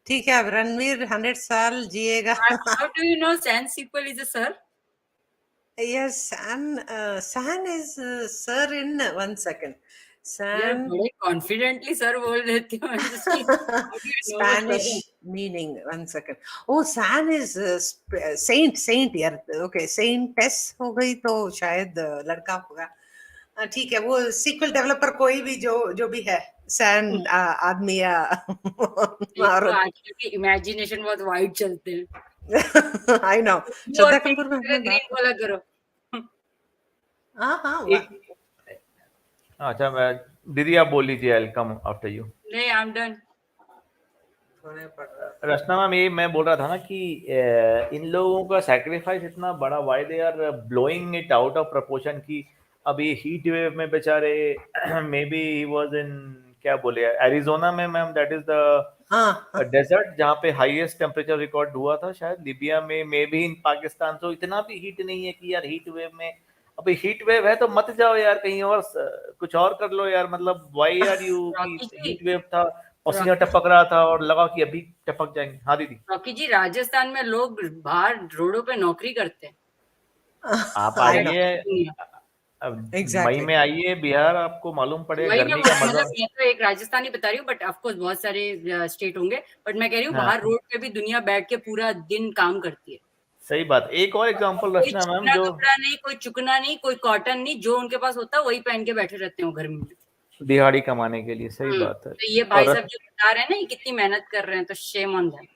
ठीक है, अब रणवीर 100 साल जिएगा। How do you know San sequel is a sir? Yes, San is sir in 1 second. यार San बड़े कॉन्फिडेंटली सर बोल देती हूँ। Spanish meaning. 1 second. Oh, San is saint यार। Okay, saintess हो गई तो शायद लड़का होगा। ठीक है, वो सीक्वल डेवलपर कोई भी जो भी है, सैन आदमी या औरत। आजकल की इमेजिनेशन बहुत वाइड चलते हैं। I know. श्रद्धा कपूर में हमने ग्रीन बोला करो। हाँ अच्छा दीदी आप बोल लीजिए, आई कम आफ्टर यू। नहीं, I am done. Rachna ma'am, ये मैं बोल रहा था ना कि इन लोगों का सैक्रिफाइस इतना बड़ा, why they are blowing it out of proportion की अभी हीट वेव में बेचारे may be he was in क्या बोले एरिजोना में ma'am, that is the desert जहाँ पे हाईएस्ट टेम्परेचर रिकॉर्ड हुआ था, शायद लिबिया में, मे बी इन पाकिस्तान। तो इतना भी हीट नहीं है कि यार हीट वेव में, अभी हीट वेव है तो मत जाओ यार कहीं और, कुछ और कर लो यार। मतलब why are you, heat wave था, पसीना टपक रहा था और लगा कि अभी टपक जाएंगे। हाँ दीदी। रॉकी जी, राजस्थान में लोग बाहर रोडों पे नौकरी करते हैं। आप आइए मई में आइए बिहार, आपको मालूम पड़े गर्मी का मजा। मतलब मैं तो एक राजस्थानी बता रही हूँ, बट ऑफ कोर्स बहुत सारे स्टेट होंगे, बट मैं कह रही हूँ बाहर रोड पे भी दुनिया बैठ के पूरा दिन काम करती है। सही बात। एक और एग्जांपल रचना मैम, जो कपड़ा नहीं, कोई चुकना नहीं, कोई कॉटन नहीं, जो उनके पास होता है वही पहन के बैठे रहते हैं घर में दिहाड़ी कमाने के लिए। सही बात है। तो ये भाई साहब जो बता रहे हैं ना, ये कितनी मेहनत कर रहे हैं, तो शेम ऑन देम।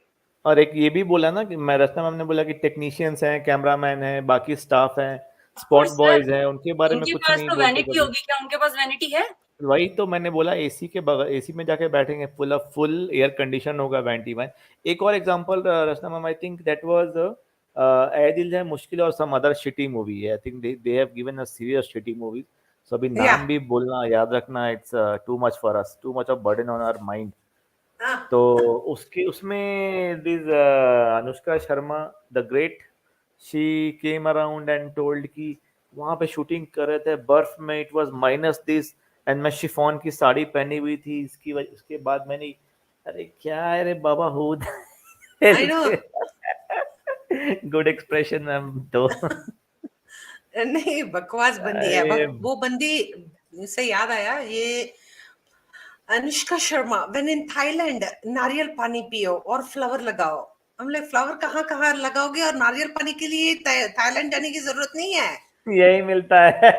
और एक ये भी बोला ना कि मैं रचना मैम ने बोला कि टेक्नीशियंस हैं, कैमरामैन हैं, बाकी स्टाफ हैं, स्पॉट बॉयज हैं, उनके बारे में कुछ नहीं बोलते। वैनिटी होगी क्या? उनके पास वैनिटी है? वही तो मैंने बोला, एसी के बगल, एसी में जाके बैठेंगे, फुल एयर कंडीशन होगा वैनिटी में। एक और example Rachna ma'am, I think that was Ae Dil Hai Mushkil और सम अदर शिटी मूवी है। I think they have given a serious shitty movie, so अभी नाम भी बोलना याद रखना, it's too much for us, too much of burden on our mind. तो उसमें this Anushka Sharma the great, she came around and told कि वहां पे शूटिंग कर रहे थे बर्फ में, it was minus this, and मैं शिफॉन की साड़ी पहनी हुई थी इसकी वजह। उसके बाद मैंने, अरे क्या है रे बाबा, हो गुड एक्सप्रेशन मैम तो नहीं बकवास बंदी है वो बंदी। से याद आया, ये Anushka Sharma when in Thailand, नारियल पानी पियो और फ्लावर लगाओ। हम लोग फ्लावर कहाँ कहाँ लगाओगे, और नारियल पानी के लिए थाईलैंड जाने की जरूरत नहीं है, यही मिलता है।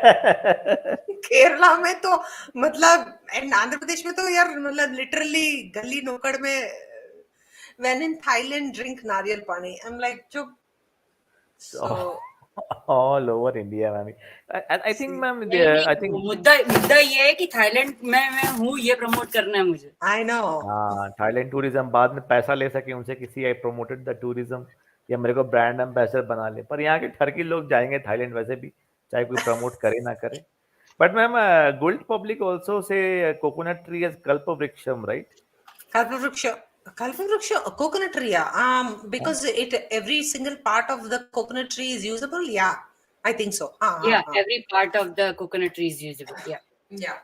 केरला में तो मतलब, एंड आंध्र प्रदेश में तो यार मतलब लिटरली गली नुक्कड़ में व्हेन इन थाईलैंड ड्रिंक नारियल पानी। आई एम लाइक चुप। All over India ma'am. I think ma'am, I think मुद्दा ये है कि थाईलैंड में मैं हूँ, ये प्रमोट करना है मुझे। I know. हाँ, थाईलैंड टूरिज्म बाद में पैसा ले सके उनसे किसी, आई प्रमोटेड द टूरिज्म, या मेरे को ब्रांड एम्बेसडर बना ले। पर यहाँ के ठरकी लोग जाएंगे थाईलैंड वैसे भी, चाहे कोई प्रमोट करे ना करे। बट मैम, गुल्ड public also say coconut tree as Kalpavriksham, right? Kalpavruksha, coconut tree, yeah. Because every single part of the coconut tree is usable. Yeah, I think so. Every part of the coconut tree is usable. Yeah.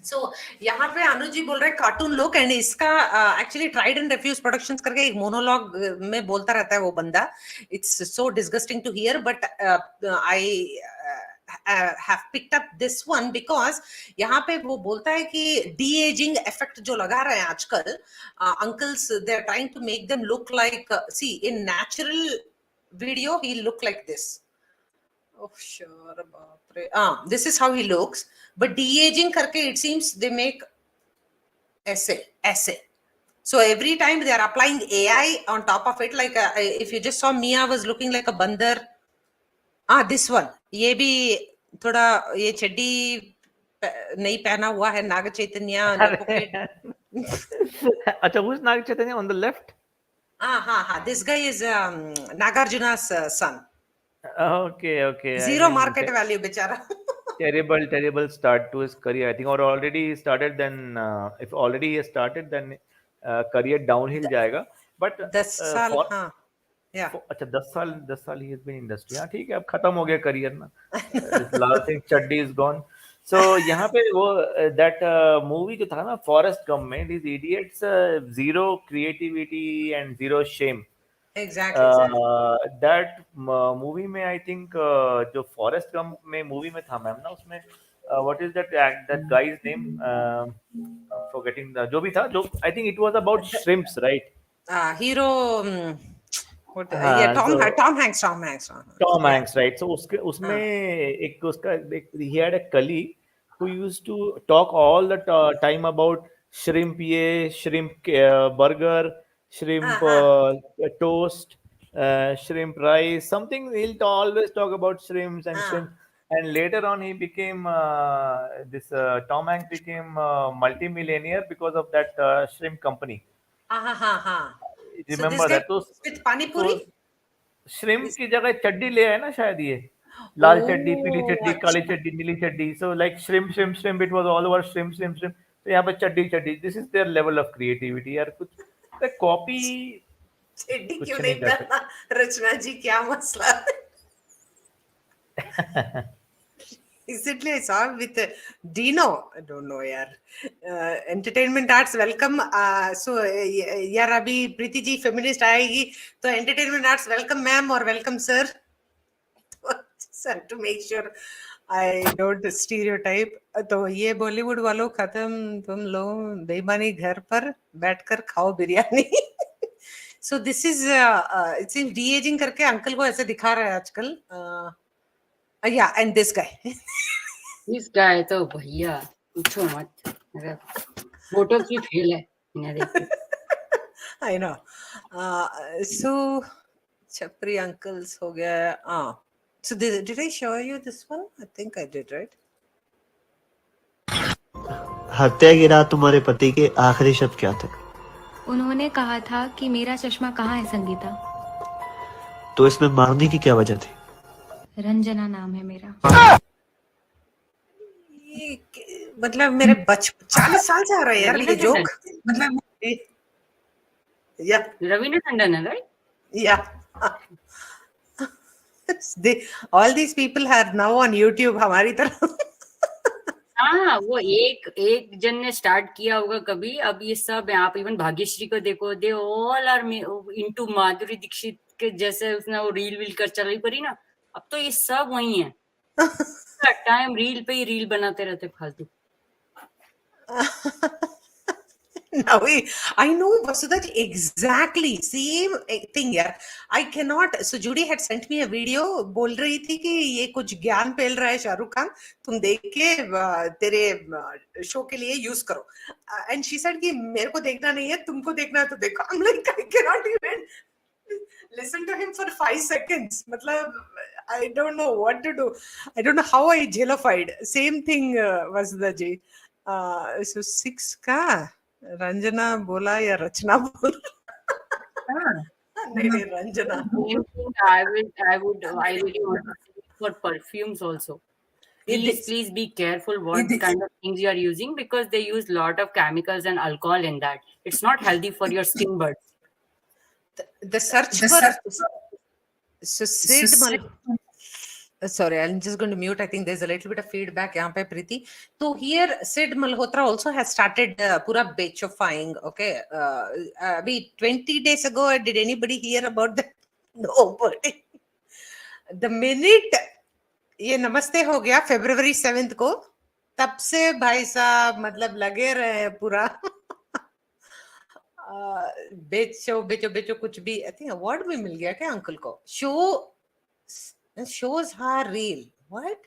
So यहाँ पे अनुज जी बोल रहे हैं cartoon look, and इसका actually tried and refuse productions करके एक monologue में बोलता रहता है वो बंदा। It's so disgusting to hear, but I have picked up this one because यहाँ पे वो बोलता है कि de-aging effect जो लगा रहे हैं आजकल uncles, they are trying to make them look like, see in natural video he look like this. Oh sure, baap re. This is how he looks, but de-aging करके it seems they make ऐसे. So every time they are applying AI on top of it, like if you just saw Mia was looking like a bandar. This one, ये भी थोड़ा ये चड्डी नहीं पहना हुआ है नाग चैतन्य लोगों के अच्छा, who's Nag Chaitanya on the left? हाँ, this guy is Nagarjuna's son. Okay. I Zero mean, market value बेचारा. terrible start to his career, I think, or already started. Then if already he has started, then career downhill जाएगा. But 10 साल for हाँ, yeah. अच्छा 10 साल he has been in industry. हाँ ठीक है, अब खत्म हो गया career ना. This Lal Singh Chaddi is gone. So यहाँ पे वो that movie जो था ना Forrest Gump में, these idiots zero creativity and zero shame. Exactly. That movie में I think जो Forrest Gump में movie में था मैम ना, उसमें what is that guy's name? Forgetting the जो भी था, जो I think it was about shrimps, right? Hero what हाँ, Tom Hanks. Tom Hanks, right? So उसमें एक उसका he had a colleague who used to talk all the time about shrimp shrimp burger, shrimp toast, shrimp rice, something. He'll always talk about shrimps and shrimp. And later on, he became Tom Hanks became multi-millionaire because of that shrimp company. So Remember this guy that? तो with pani puri. Shrimp की जगह चड्डी ले आए ना शायद, ये लाल चड्डी, पीली चड्डी, काली चड्डी, नीली चड्डी. So like shrimp it was all over shrimp. तो यहाँ पे चड्डी. This is their level of creativity यार. कुछ कॉपी चड्डी कुछ क्यों नहीं नहीं कर पहना रचना जी, क्या मसला Recently I saw with Dino. I don't know यार. Entertainment arts welcome. So यार अभी प्रीति जी feminist आएगी तो entertainment arts welcome ma'am और welcome sir. Sir to make sure I don't stereotype. तो ये बॉलीवुड वालों खत्म, तुम लोग बेईमानी घर पर बैठकर खाओ biryani. So this is it seems de-aging करके अंकल को ऐसे दिखा रहा है आजकल. Yeah, and this guy. This guy तो भैया पूछो मत, फोटो की फेल है इन्हें देख के. I know. So Chapri uncles हो गया. So did I show you this one? I think I did, right? हत्या की रात तुम्हारे पति के आखिरी शब्द क्या थे? उन्होंने कहा था कि मेरा चश्मा कहाँ है संगीता. तो इसमें मारने की क्या वजह थी? रंजना नाम है मेरा. मतलब मेरे 40 साल से आ रहा है यार ये जोक. मतलब रवीना टंडन है, right? Yeah. All these people are now on YouTube हमारी तरह. हाँ, वो एक जन ने स्टार्ट किया होगा कभी. अब ये सब यहाँ पे इवन भाग्यश्री को देखो, they all are into Madhuri Dixit के जैसे उसने वो रील कर चलाई पड़ी ना. अब तो ये सब वही है. टाइम रील पे ही रील बनाते रहते फालतू. Now I know Vasudha exactly same thing यार. I cannot. So Judy had sent me a video. बोल रही थी कि ये कुछ ज्ञान फैल रहा है शाहरुख खान, तुम देख के तेरे शो के लिए यूज करो. And she said कि मेरे को देखना नहीं है, तुमको देखना है तो देखो. I'm like I cannot even listen to him for 5 seconds. मतलब I don't know what to do. I don't know how I jellified. Same thing Vasudha ji. So 6 का रंजना बोला या रचना बोला? नहीं Ranjana. I really want to say for perfumes also. Please be careful what kind of things you are using, because they use lot of chemicals and alcohol in that. It's not healthy for your skin buds. The search for so Sid sorry, I'm just going to mute. I think there's a little bit of feedback यहाँ पे प्रीति. तो here Sid Malhotra also has started पूरा bitchifying. Okay, अभी 20 days ago, did anybody hear about that? Nobody. The minute ये नमस्ते हो गया February 7th को, तब से भाई साहब मतलब लगे रहे पूरा. बेचो कुछ भी. I think award भी मिल गया क्या अंकल को? Shows her real. What?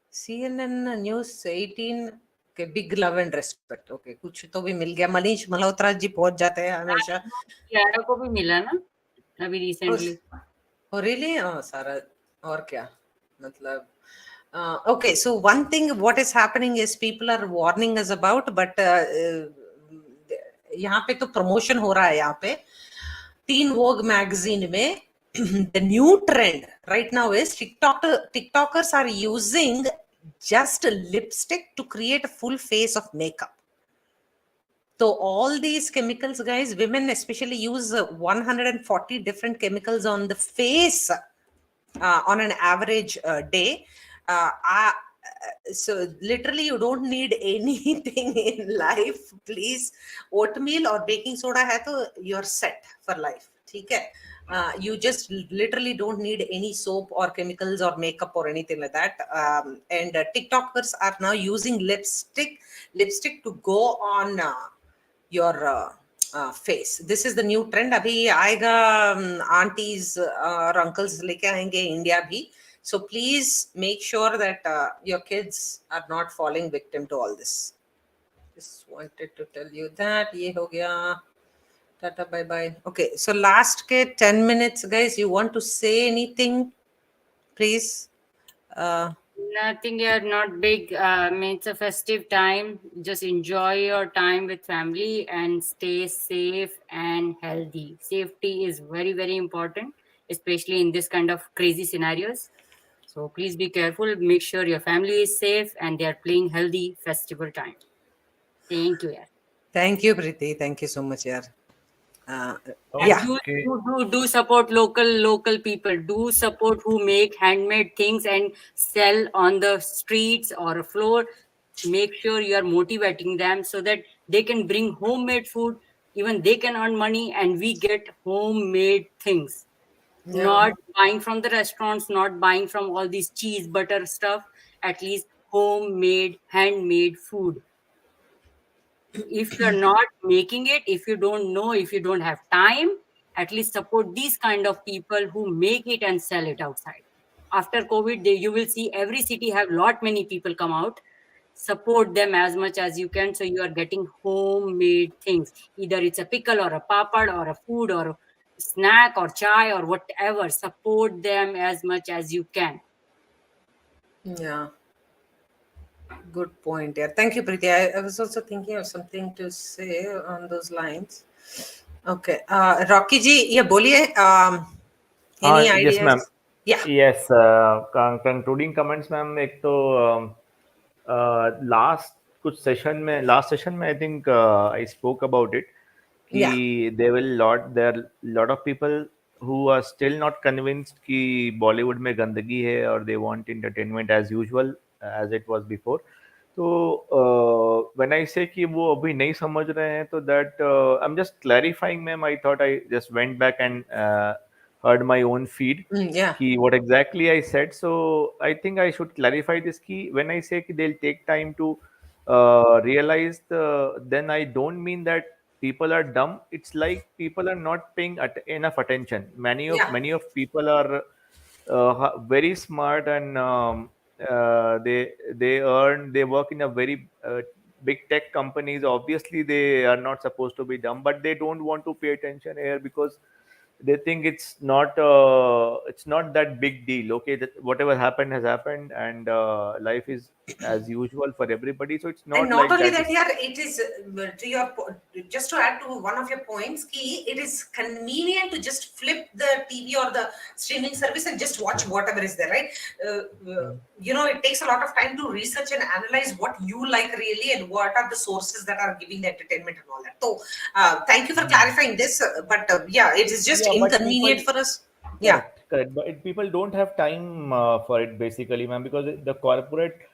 CNN News 18 के big love and respect. Okay, कुछ तो भी मिल गया. मनीष मल्होत्रा जी पहुंच जाते हैं हमेशा. यारा को भी मिला ना अभी रिसेंटली. Oh really? सारा और क्या मतलब Okay, so one thing what is happening is people are warning us about, but यहाँ पे तो promotion हो रहा है यहाँ पे Teen Vogue magazine में the new trend right now is TikTokers are using just lipstick to create a full face of makeup. So all these chemicals, guys, women especially use 140 different chemicals on the face on an average day. So literally you don't need anything in life. Please, oatmeal or baking soda hai to you're set for life. ठीक है? You just literally don't need any soap or chemicals or makeup or anything like that. And TikTokers are now using lipstick to go on your face. This is the new trend. अभी आएगा aunties और uncles लेके आएंगे India भी. So please make sure that your kids are not falling victim to all this. Just wanted to tell you that. ये हो गया. Tata, bye bye. Okay, so last के 10 minutes, guys. You want to say anything, please? Nothing here, not big. It's a festive time. Just enjoy your time with family and stay safe and healthy. Safety is very, very important, especially in this kind of crazy scenarios. So please be careful. Make sure your family is safe and they are playing healthy festival time. Thank you. Yeah. Thank you, Preeti. Thank you so much, yaar. And Yeah. do support local people. Do support who make handmade things and sell on the streets or a floor. Make sure you are motivating them so that they can bring homemade food. Even they can earn money and we get homemade things. Yeah. Not buying from the restaurants, not buying from all these cheese, butter stuff. At least homemade, handmade food. If you're not making it, if you don't know, if you don't have time, at least support these kind of people who make it and sell it outside. After COVID, you will see every city have lot many people come out. Support them as much as you can, so you are getting homemade things. Either it's a pickle or a papad or a food or a snack or chai or whatever. Support them as much as you can. Yeah. Good point. Yeah. Thank you, Preeti. I was also thinking of something to say on those lines. Okay. Rocky ji, yeah, boliye. Any ideas? Yes, ma'am. Yeah. Yes. Concluding comments, ma'am. एक तो last session में I think I spoke about it. कि there are lot of people who are still not convinced कि Bollywood में गंदगी है और they want entertainment as usual as it was before. तो when I say कि वो अभी नहीं समझ रहे हैं तो that I'm just clarifying, ma'am. I thought I just went back and heard my own feed. Yeah. कि what exactly I said. So I think I should clarify this कि when I say कि they'll take time to realize then I don't mean that people are dumb. It's like people are not paying enough attention. Many of people are very smart and they work in a very big tech companies. Obviously they are not supposed to be dumb, but they don't want to pay attention here because they think it's not that big deal. Okay, that whatever happened has happened and life is as usual for everybody, so it's not And not like only that. that, yeah, it is to your just to add to one of your points, ki it is convenient to just flip the TV or the streaming service and just watch whatever is there, right? You know, it takes a lot of time to research and analyze what you like really and what are the sources that are giving the entertainment and all that. So, thank you for clarifying this. But yeah, it is just inconvenient for us. Yeah. Correct. But people don't have time for it basically, ma'am, because the corporate,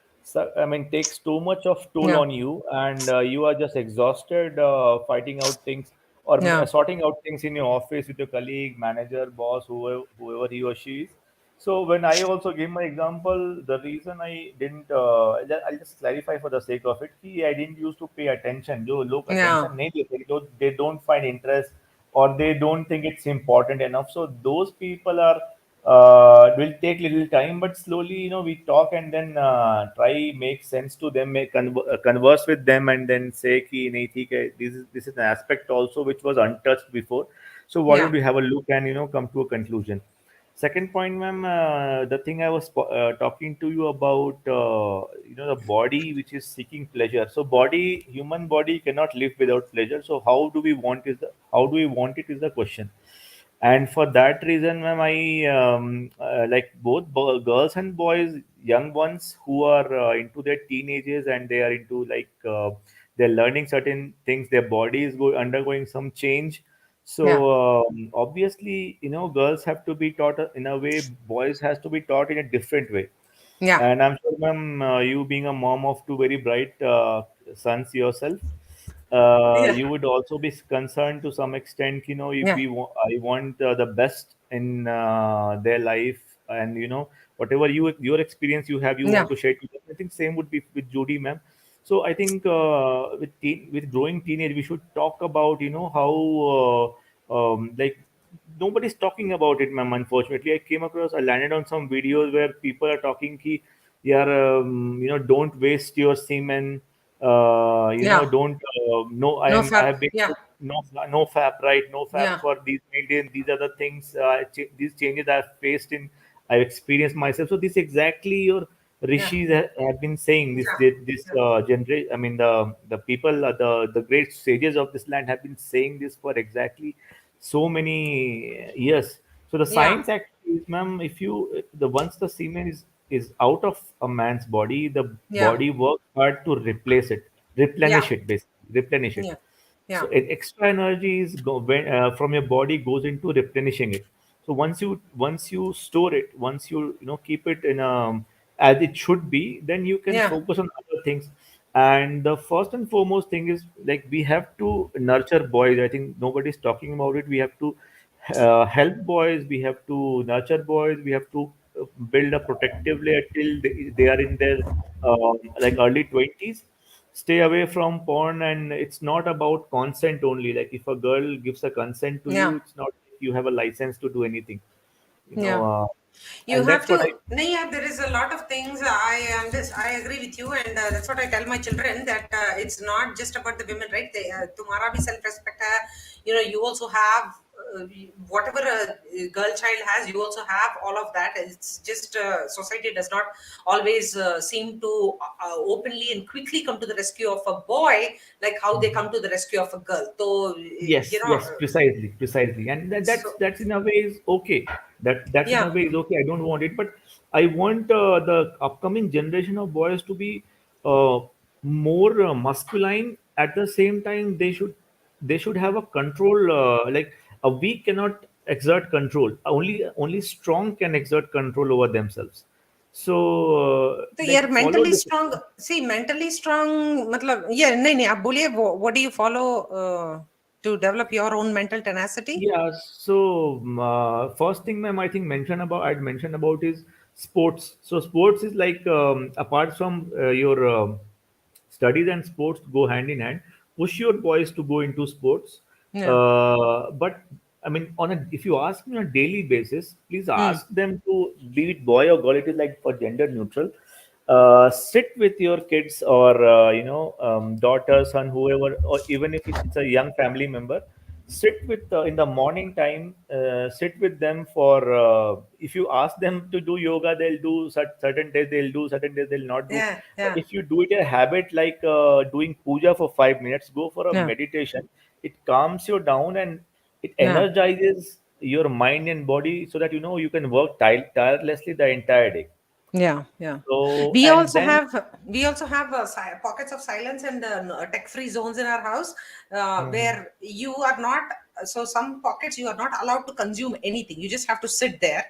takes too much of toll on you, and you are just exhausted fighting out things or sorting out things in your office with your colleague, manager, boss, whoever he or she is. So when I also give my example, the reason I didn't, I'll just clarify for the sake of it, कि I didn't used to pay attention. जो लोग attention नहीं देते, they don't find interest or they don't think it's important enough. So those people are will take little time, but slowly, we talk and then try make sense to them, converse with them, and then say कि नहीं ठीक है, this is an aspect also which was untouched before. So why don't we have a look and come to a conclusion? Second point, ma'am, the thing I was talking to you about, the body which is seeking pleasure. So, human body cannot live without pleasure. So, how do we want it is the question. And for that reason, ma'am, I like both girls and boys, young ones who are into their teenagers and they are into they're learning certain things. Their body is undergoing some change. Yeah. So obviously, girls have to be taught in a way, boys has to be taught in a different way. Yeah. And I'm sure, ma'am, you being a mom of two very bright sons yourself, Yeah. you would also be concerned to some extent. If Yeah. I want the best in their life, and whatever your experience you Yeah. want to share to them. I think same would be with Judy, ma'am. So I think with growing teenage, we should talk about how like nobody's talking about it, ma'am. Unfortunately, I landed on some videos where people are talking ki, yeah, don't waste your semen. Yeah. Don't no, No I fap. have been Yeah. no fap, right? No fap Yeah. for these maintain. These are the things. These changes I've faced I've experienced myself. So this exactly your Yeah. rishis have been saying. This Yeah. this Yeah. generation. I mean the people, the great sages of this land have been saying this for exactly so many years. So the Yeah. science actually is, ma'am, if you the once the semen is out of a man's body, the Yeah. body works hard to Yeah. replenish it, basically, replenish it. Yeah. So Yeah. extra energy from your body goes into replenishing it. So once you store it, once you keep it in as it should be, then you can Yeah. focus on other things. And the first and foremost thing is, like, we have to nurture boys. I think nobody's talking about it. We have to help boys. We have to nurture boys. We have to build a protective layer till they are in their like early 20s. Stay away from porn, and it's not about consent only. Like, if a girl gives a consent to you, Yeah. it's not like you have a license to do anything. You know, Yeah. uh, You and have that's to. what I. No, yeah, there is a lot of things. I agree with you, and that's what I tell my children, that it's not just about the women, right? They, तुम्हारा भी self respect है. You also have whatever a girl child has. You also have all of that. It's just society does not always seem to openly and quickly come to the rescue of a boy, like how they come to the rescue of a girl. So Yes, precisely, and so that's in a way is okay. That's in a yeah, way is okay. I don't want it, but I want the upcoming generation of boys to be more masculine. At the same time, they should have a control. Like, a weak cannot exert control. Only strong can exert control over themselves. So तो like, यार follow mentally this. strong, see mentally strong मतलब ये नहीं नहीं आप बोलिए, what do you follow to develop your own mental tenacity? Yeah, so first thing, ma'am, I think I'd mentioned about is sports. So sports is like, apart from your studies, and sports go hand in hand. Push your boys to go into sports. Yeah. But I mean, if you ask me on a daily basis, please Hmm. ask them to, be it boy or girl. It is like for gender neutral. Sit with your kids, or daughter, son, whoever, or even if it's a young family member. Sit with in the morning time. Sit with them for. If you ask them to do yoga, they'll do certain days. They'll do certain days. They'll not do. Yeah. But Yeah. if you do it a habit, like doing puja for 5 minutes, go for a Yeah. meditation. It calms you down, and it Yeah. energizes your mind and body, so that you can work tirelessly the entire day. Yeah. Yeah. So, We and also then. have pockets of silence and tech-free zones in our house, Mhm. where you are not. So some pockets you are not allowed to consume anything. You just have to sit there.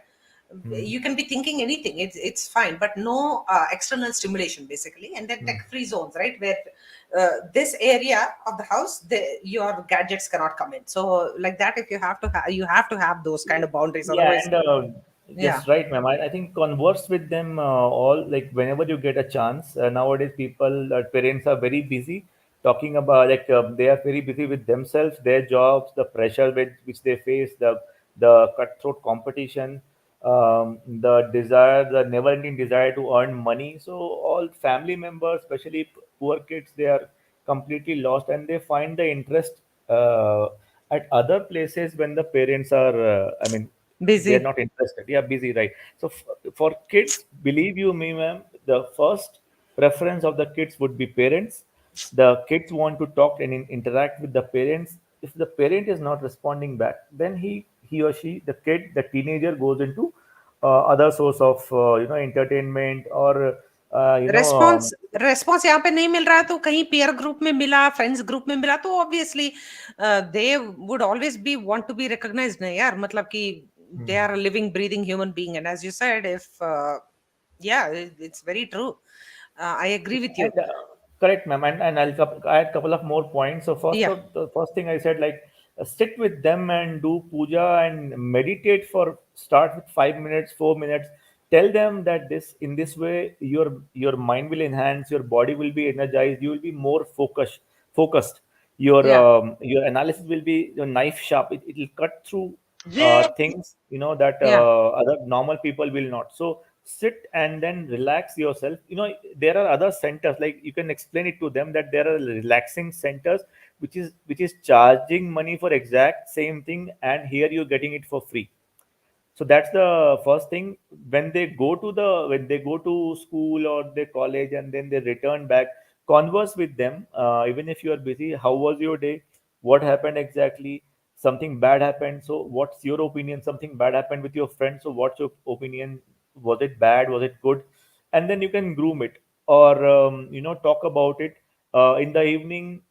Mhm. You can be thinking anything. It's fine, but no external stimulation, basically. And then Mhm. tech-free zones, right, where this area of the house, your gadgets cannot come in. So like that, if you have to have those kind of boundaries. Yeah, Otherwise, and yeah, yes, right, ma'am. I think converse with them all, like, whenever you get a chance. Nowadays, parents are very busy talking about, like, they are very busy with themselves, their jobs, the pressure which they face, the cutthroat competition, the never-ending desire to earn money. So all family members, especially poor kids, they are completely lost, and they find the interest at other places when the parents are. I mean, Busy. They're not interested. Yeah, busy, right? So for kids, believe you me, ma'am, the first preference of the kids would be parents. The kids want to talk and interact with the parents. If the parent is not responding back, then he or she, the kid, the teenager, goes into other source of entertainment, or response यहाँ पे नहीं मिल रहा है तो कहीं peer group में मिला, friends group में मिला, तो obviously they would always be want to be recognised ना यार, मतलब कि they are a living breathing human being, and as you said, if yeah, it's very true. I agree with you. And, correct, ma'am. And I'll add a couple of more points. So Yeah. the first thing I said, like, sit with them and do puja and meditate for, start with 5 minutes, 4 minutes. Tell them that in this way your mind will enhance, your body will be energized, you will be more focused. Your Yeah. your analysis will be your knife sharp. It will cut through things that Yeah. other normal people will not. So sit and then relax yourself. There are other centers, like you can explain it to them that there are relaxing centers which is charging money for exact same thing, and here you're getting it for free. So that's the first thing. When they go to school or the college and then they return back, converse with them. Even if you are busy, how was your day? What happened exactly? Something bad happened, so what's your opinion? Something bad happened with your friend, so what's your opinion? Was it bad? Was it good? And then you can groom it, or talk about it in the evening.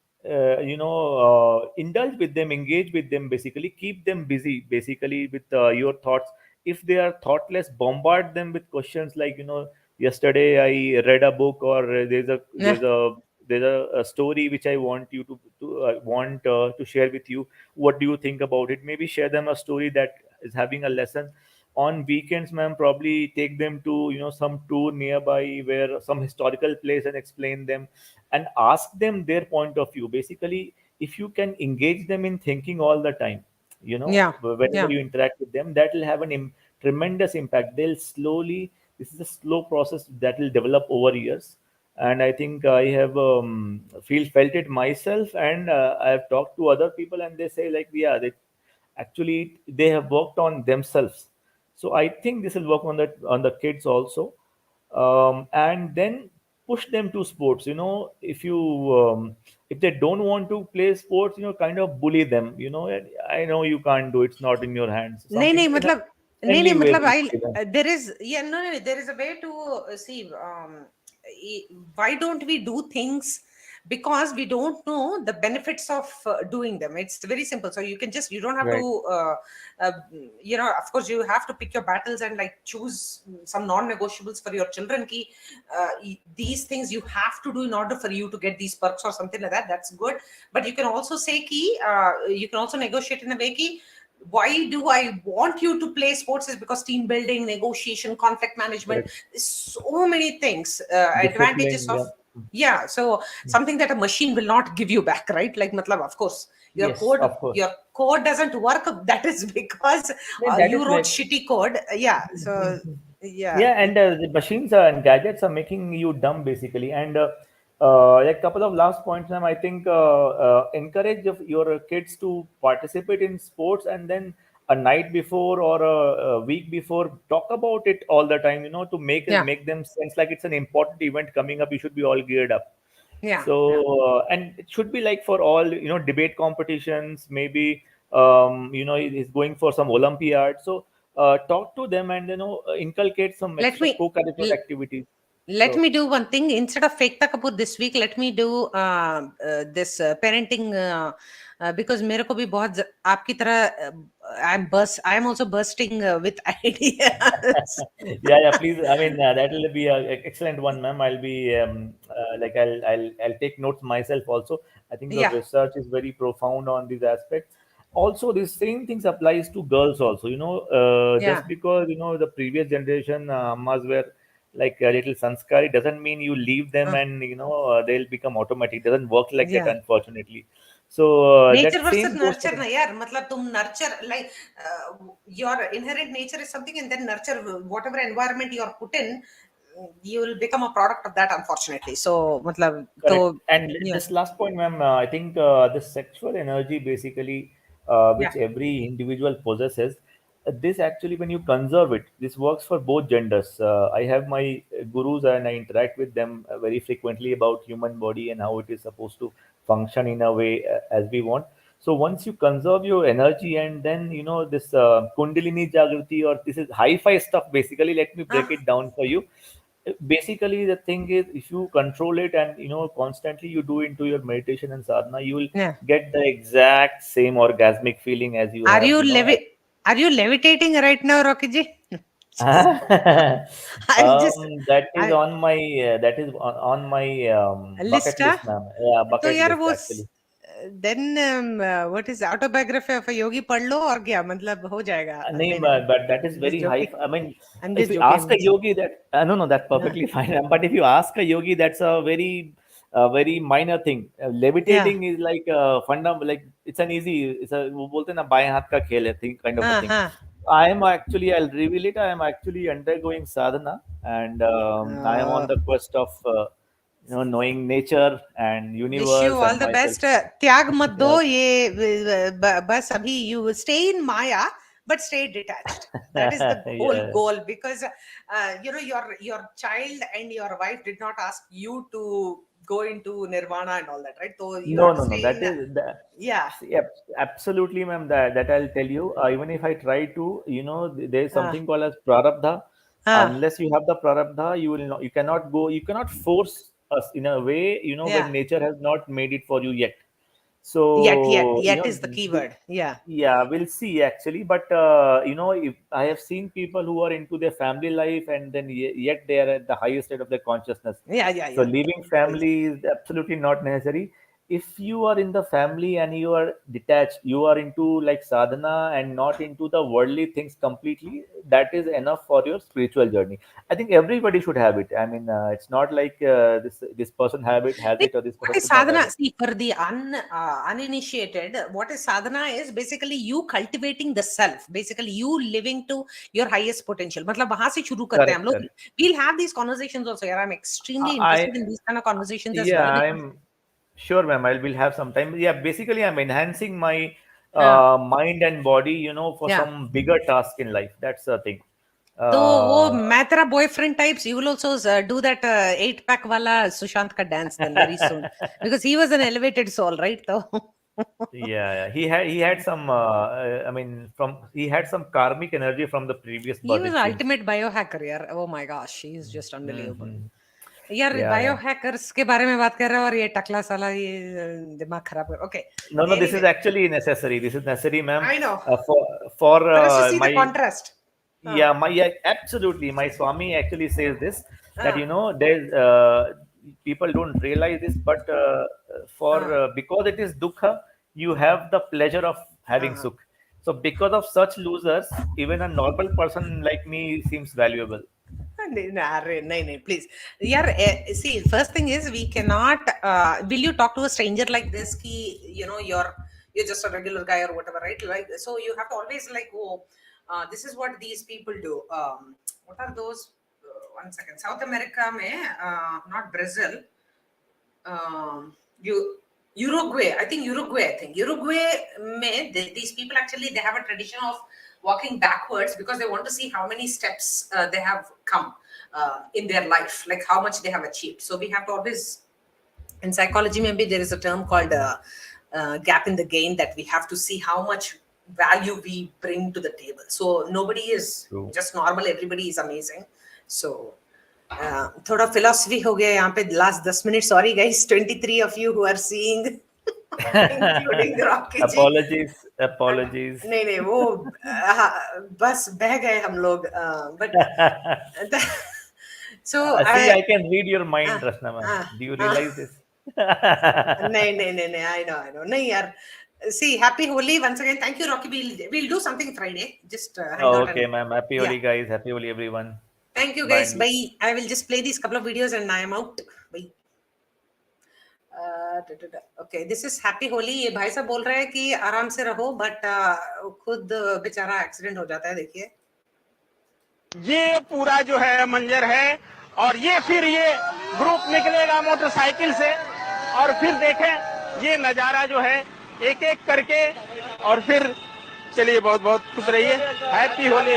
Indulge with them, engage with them, basically keep them busy basically with your thoughts. If they are thoughtless, bombard them with questions like, yesterday I read a book, or Yeah. there's a story which I want you to share with you. What do you think about it? Maybe share them a story that is having a lesson. On weekends, ma'am, probably take them to some tour nearby, where some historical place, and explain them and ask them their point of view. Basically, if you can engage them in thinking all the time, Yeah. whenever Yeah. you interact with them, that will have tremendous impact. They'll slowly, this is a slow process that will develop over years. And I think I have felt it myself, and I have talked to other people, and they say, like, yeah, they have worked on themselves. So I think this will work on the kids also. And then push them to sports. If they don't want to play sports, kind of bully them. I know you can't do, it's not in your hands. नहीं Something नहीं in a मतलब नहीं नहीं friendly way, मतलब bully I them. there is, yeah, no, there is a way to see, why don't we do things because we don't know the benefits of doing them. It's very simple, so you don't have Right. to of course you have to pick your battles and like choose some non-negotiables for your children ki these things you have to do in order for you to get these perks or something like that. That's good, but you can also say ki you can also negotiate in a way ki why do I want you to play sports is because team building, negotiation, conflict management, Correct. so many things, advantages Discipline, of, yeah. yeah. So something that a machine will not give you back, right? Like matlab, of course your Yes, of course. code doesn't work. That is because Yeah, that you is wrote like, shitty code. Yeah. So yeah. yeah, and the machines and gadgets are making you dumb basically. And like couple of last points, ma'am. I think encourage your kids to participate in sports, and then a night before or a week before, talk about it all the time. To make Yeah. make them sense like it's an important event coming up. You should be all geared up. Yeah. So and it should be like for all debate competitions, maybe he's going for some Olympiad. So talk to them and inculcate some Let extra me co-curricular l- activities. let So me do one thing instead of Kkkkkapur this week. Let me do this parenting because मेरे को भी बहुत आपकी तरह I am also bursting with ideas. yeah, please. I mean, that will be an excellent one, ma'am. I'll be like I'll take notes myself also. I think your Yeah. research is very profound on these aspects. Also, the same things applies to girls also. Yeah. Just because the previous generation ammas were like a little sanskari doesn't mean you leave them and they'll become automatic. Doesn't work like that, Yeah. unfortunately. So Nature that versus same goes for nurture na yaar, matlab tum nurture like your inherent nature is something, and then nurture whatever environment you are put in, you will become a product of that, unfortunately. So matlab Correct. to And yeah. this last point, ma'am, I think the sexual energy basically, Yeah. which every individual possesses, this actually, when you conserve it, this works for both genders. I have my gurus and I interact with them very frequently about human body and how it is supposed to function in a way as we want. So once you conserve your energy, and then this kundalini jagrati, or this is hi-fi stuff basically, let me break it down for you. Basically the thing is, if you control it and constantly you do into your meditation and sadhana, you will Yeah. get the exact same orgasmic feeling as you Are have, you are you levitating right now, Rocky ji? that is I on my on my bucket list, list, ma'am. Yeah, तो bucket यार list वो actually. then what is autobiography of a yogi पढ़ लो और क्या मतलब हो जाएगा नहीं, नहीं नहीं but that is I'm just very high. joking. I mean, I'm if just you joking. ask a yogi that, no, that's Yeah. perfectly fine. But if you ask a yogi, that's a very minor thing. Yeah. Levitating is like fundamental, like it's an easy, it's a वो बोलते हैं ना बाएं हाथ का खेल है thing, kind of a thing. I am actually, I'll reveal it. I am actually undergoing sadhana, and I am on the quest of knowing nature and Wish you universe all and the myself. best. त्याग मत दो Yeah. ये बस अभी you stay in Maya but stay detached. That is the whole Yeah. goal, because your child and your wife did not ask you to go into nirvana and all that, right? So you No, have to no, no. stay That in is that. yeah. See, absolutely, ma'am. That I'll tell you. Even if I try to, there is something called as prarabdha. Unless you have the prarabdha, you will not. You cannot go. You cannot force us in a way. Yeah. When nature has not made it for you yet. Yet So is the key word. Yeah. yeah, we'll see actually. But if I have seen people who are into their family life, and then yet they are at the highest state of their consciousness. Yeah. So leaving family is absolutely not necessary. If you are in the family and you are detached, you are into like sadhana and not into the worldly things completely, that is enough for your spiritual journey. I think everybody should have it. I mean, it's not like this person has it or this What person is should not have sadhana? it. See, for the uninitiated, what is sadhana is basically you cultivating the self. Basically, you living to your highest potential. मतलब वहां से शुरू करते हैं हम Correct, लोग. correct. We'll have these conversations also. Yeah, I'm extremely I interested in these kind of conversations as Yeah, well. Because, I'm sure, ma'am. I will have some time. Yeah, basically, I'm enhancing my हाँ, mind and body, for yeah. some bigger task in life. That's the thing. तो वो Uh, मैं तेरा boyfriend types, you will also do that 8-pack वाला सुशांत का dance then very soon, because he was an elevated soul, right? So yeah. He had some. I mean, he had some karmic energy from the previous he birth, was it seems. ultimate biohacker, यार. Oh my gosh, he is just unbelievable. Mhm. यार Yeah. बायोहैकर्स के बारे में बात कर रहे हो और ये टकला साला ये दिमाग खराब कर. Okay. No, no. This is Anyway, actually necessary. This is necessary, ma'am. I know. For For us to see the my contrast. Yeah, absolutely. My Swami actually says this, that Ah. there's people don't realize this, but because it is dukkha, you have the pleasure of having sukh. So because of such losers, even a normal person like me seems valuable. नहीं, please. यार, see, first thing is we cannot. Will you talk to a stranger like this? Ki, you're just a regular guy or whatever, right? Like, so you have to always like, this is what these people do. What are those? One second. South America में, not Brazil. Uruguay. I think Uruguay में these people actually they have a tradition of walking backwards because they want to see how many steps they have come in their life, like how much they have achieved. So we have to always, in psychology maybe there is a term called gap in the gain, that we have to see how much value we bring to the table. So nobody is just normal, everybody is amazing. So थोड़ा philosophy हो गया यहाँ पे last 10 minutes. Sorry guys, 23 of you who are seeing, including Rocky ji. Apologies. नहीं वो बस बह गए हम लोग. But so see, I can read your mind, Rashna ma'am. Do you realize this? नहीं, I know. नहीं यार. See, happy Holi once again. Thank you, Rocky. We'll do something Friday. Just hang out. Okay, ma'am. Happy Holi, guys. Happy Holi, everyone. Thank you, guys. Bye. I will just play these couple of videos and I am out. Bye. Okay, this is Happy Holi. ये भाई साहब बोल रहे हैं कि आराम से रहो, but खुद बेचारा एक्सीडेंट हो जाता है. देखिए, ये पूरा जो है मंजर है, और ये फिर ये ग्रुप निकलेगा मोटरसाइकिल से, और फिर देखें ये नजारा जो है एक एक करके, और फिर चलिए बहुत बहुत खुश रहिए, हैप्पी होली।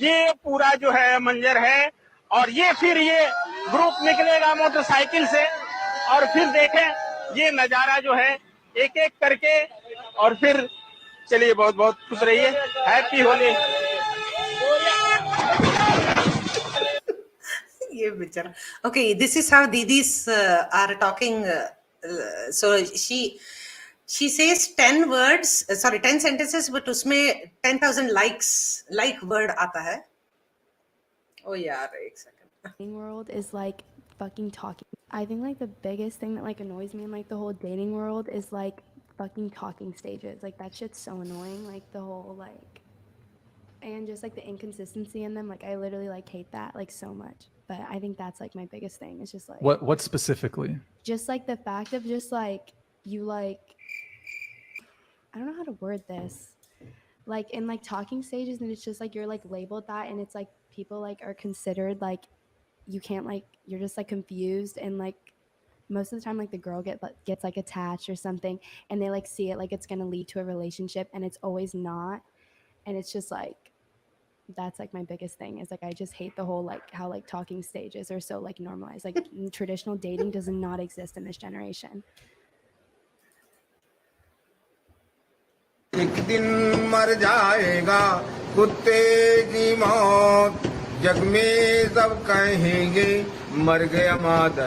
ये पूरा जो है मंजर है और ये फिर ये ग्रुप निकलेगा मोटरसाइकिल से और फिर देखें ये नजारा जो है एक एक करके और फिर चलिए बहुत बहुत खुश रहिए, हैप्पी होली। ये बेचारा. Okay, this is how didis are talking. So she says 10 words, sorry 10 sentences, but उसमें 10,000 like word आता है. Oh यार एक second. Dating world is like fucking talking. I think like the biggest thing that like annoys me in like the whole dating world is like fucking talking stages. Like that shit's so annoying. Like the whole like, and just like the inconsistency in them. Like I literally like hate that like so much. But I think that's like my biggest thing. It's just like What specifically? just like the fact of just like you like, I don't know how to word this. Like in like talking stages, and it's just like you're like labeled that, and it's like people like are considered like you can't like, you're just like confused, and like most of the time like the girl gets like attached or something, and they like see it like it's gonna lead to a relationship, and it's always not, and it's just like that's like my biggest thing is like I just hate the whole like how like talking stages are so like normalized. Like traditional dating does not exist in this generation. एक दिन मर जाएगा कुत्ते की मौत, जग में सब कहेंगे मर गया मादर।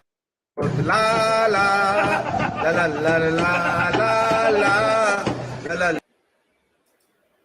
ला ला ला ला ला ला ला ला ला ला।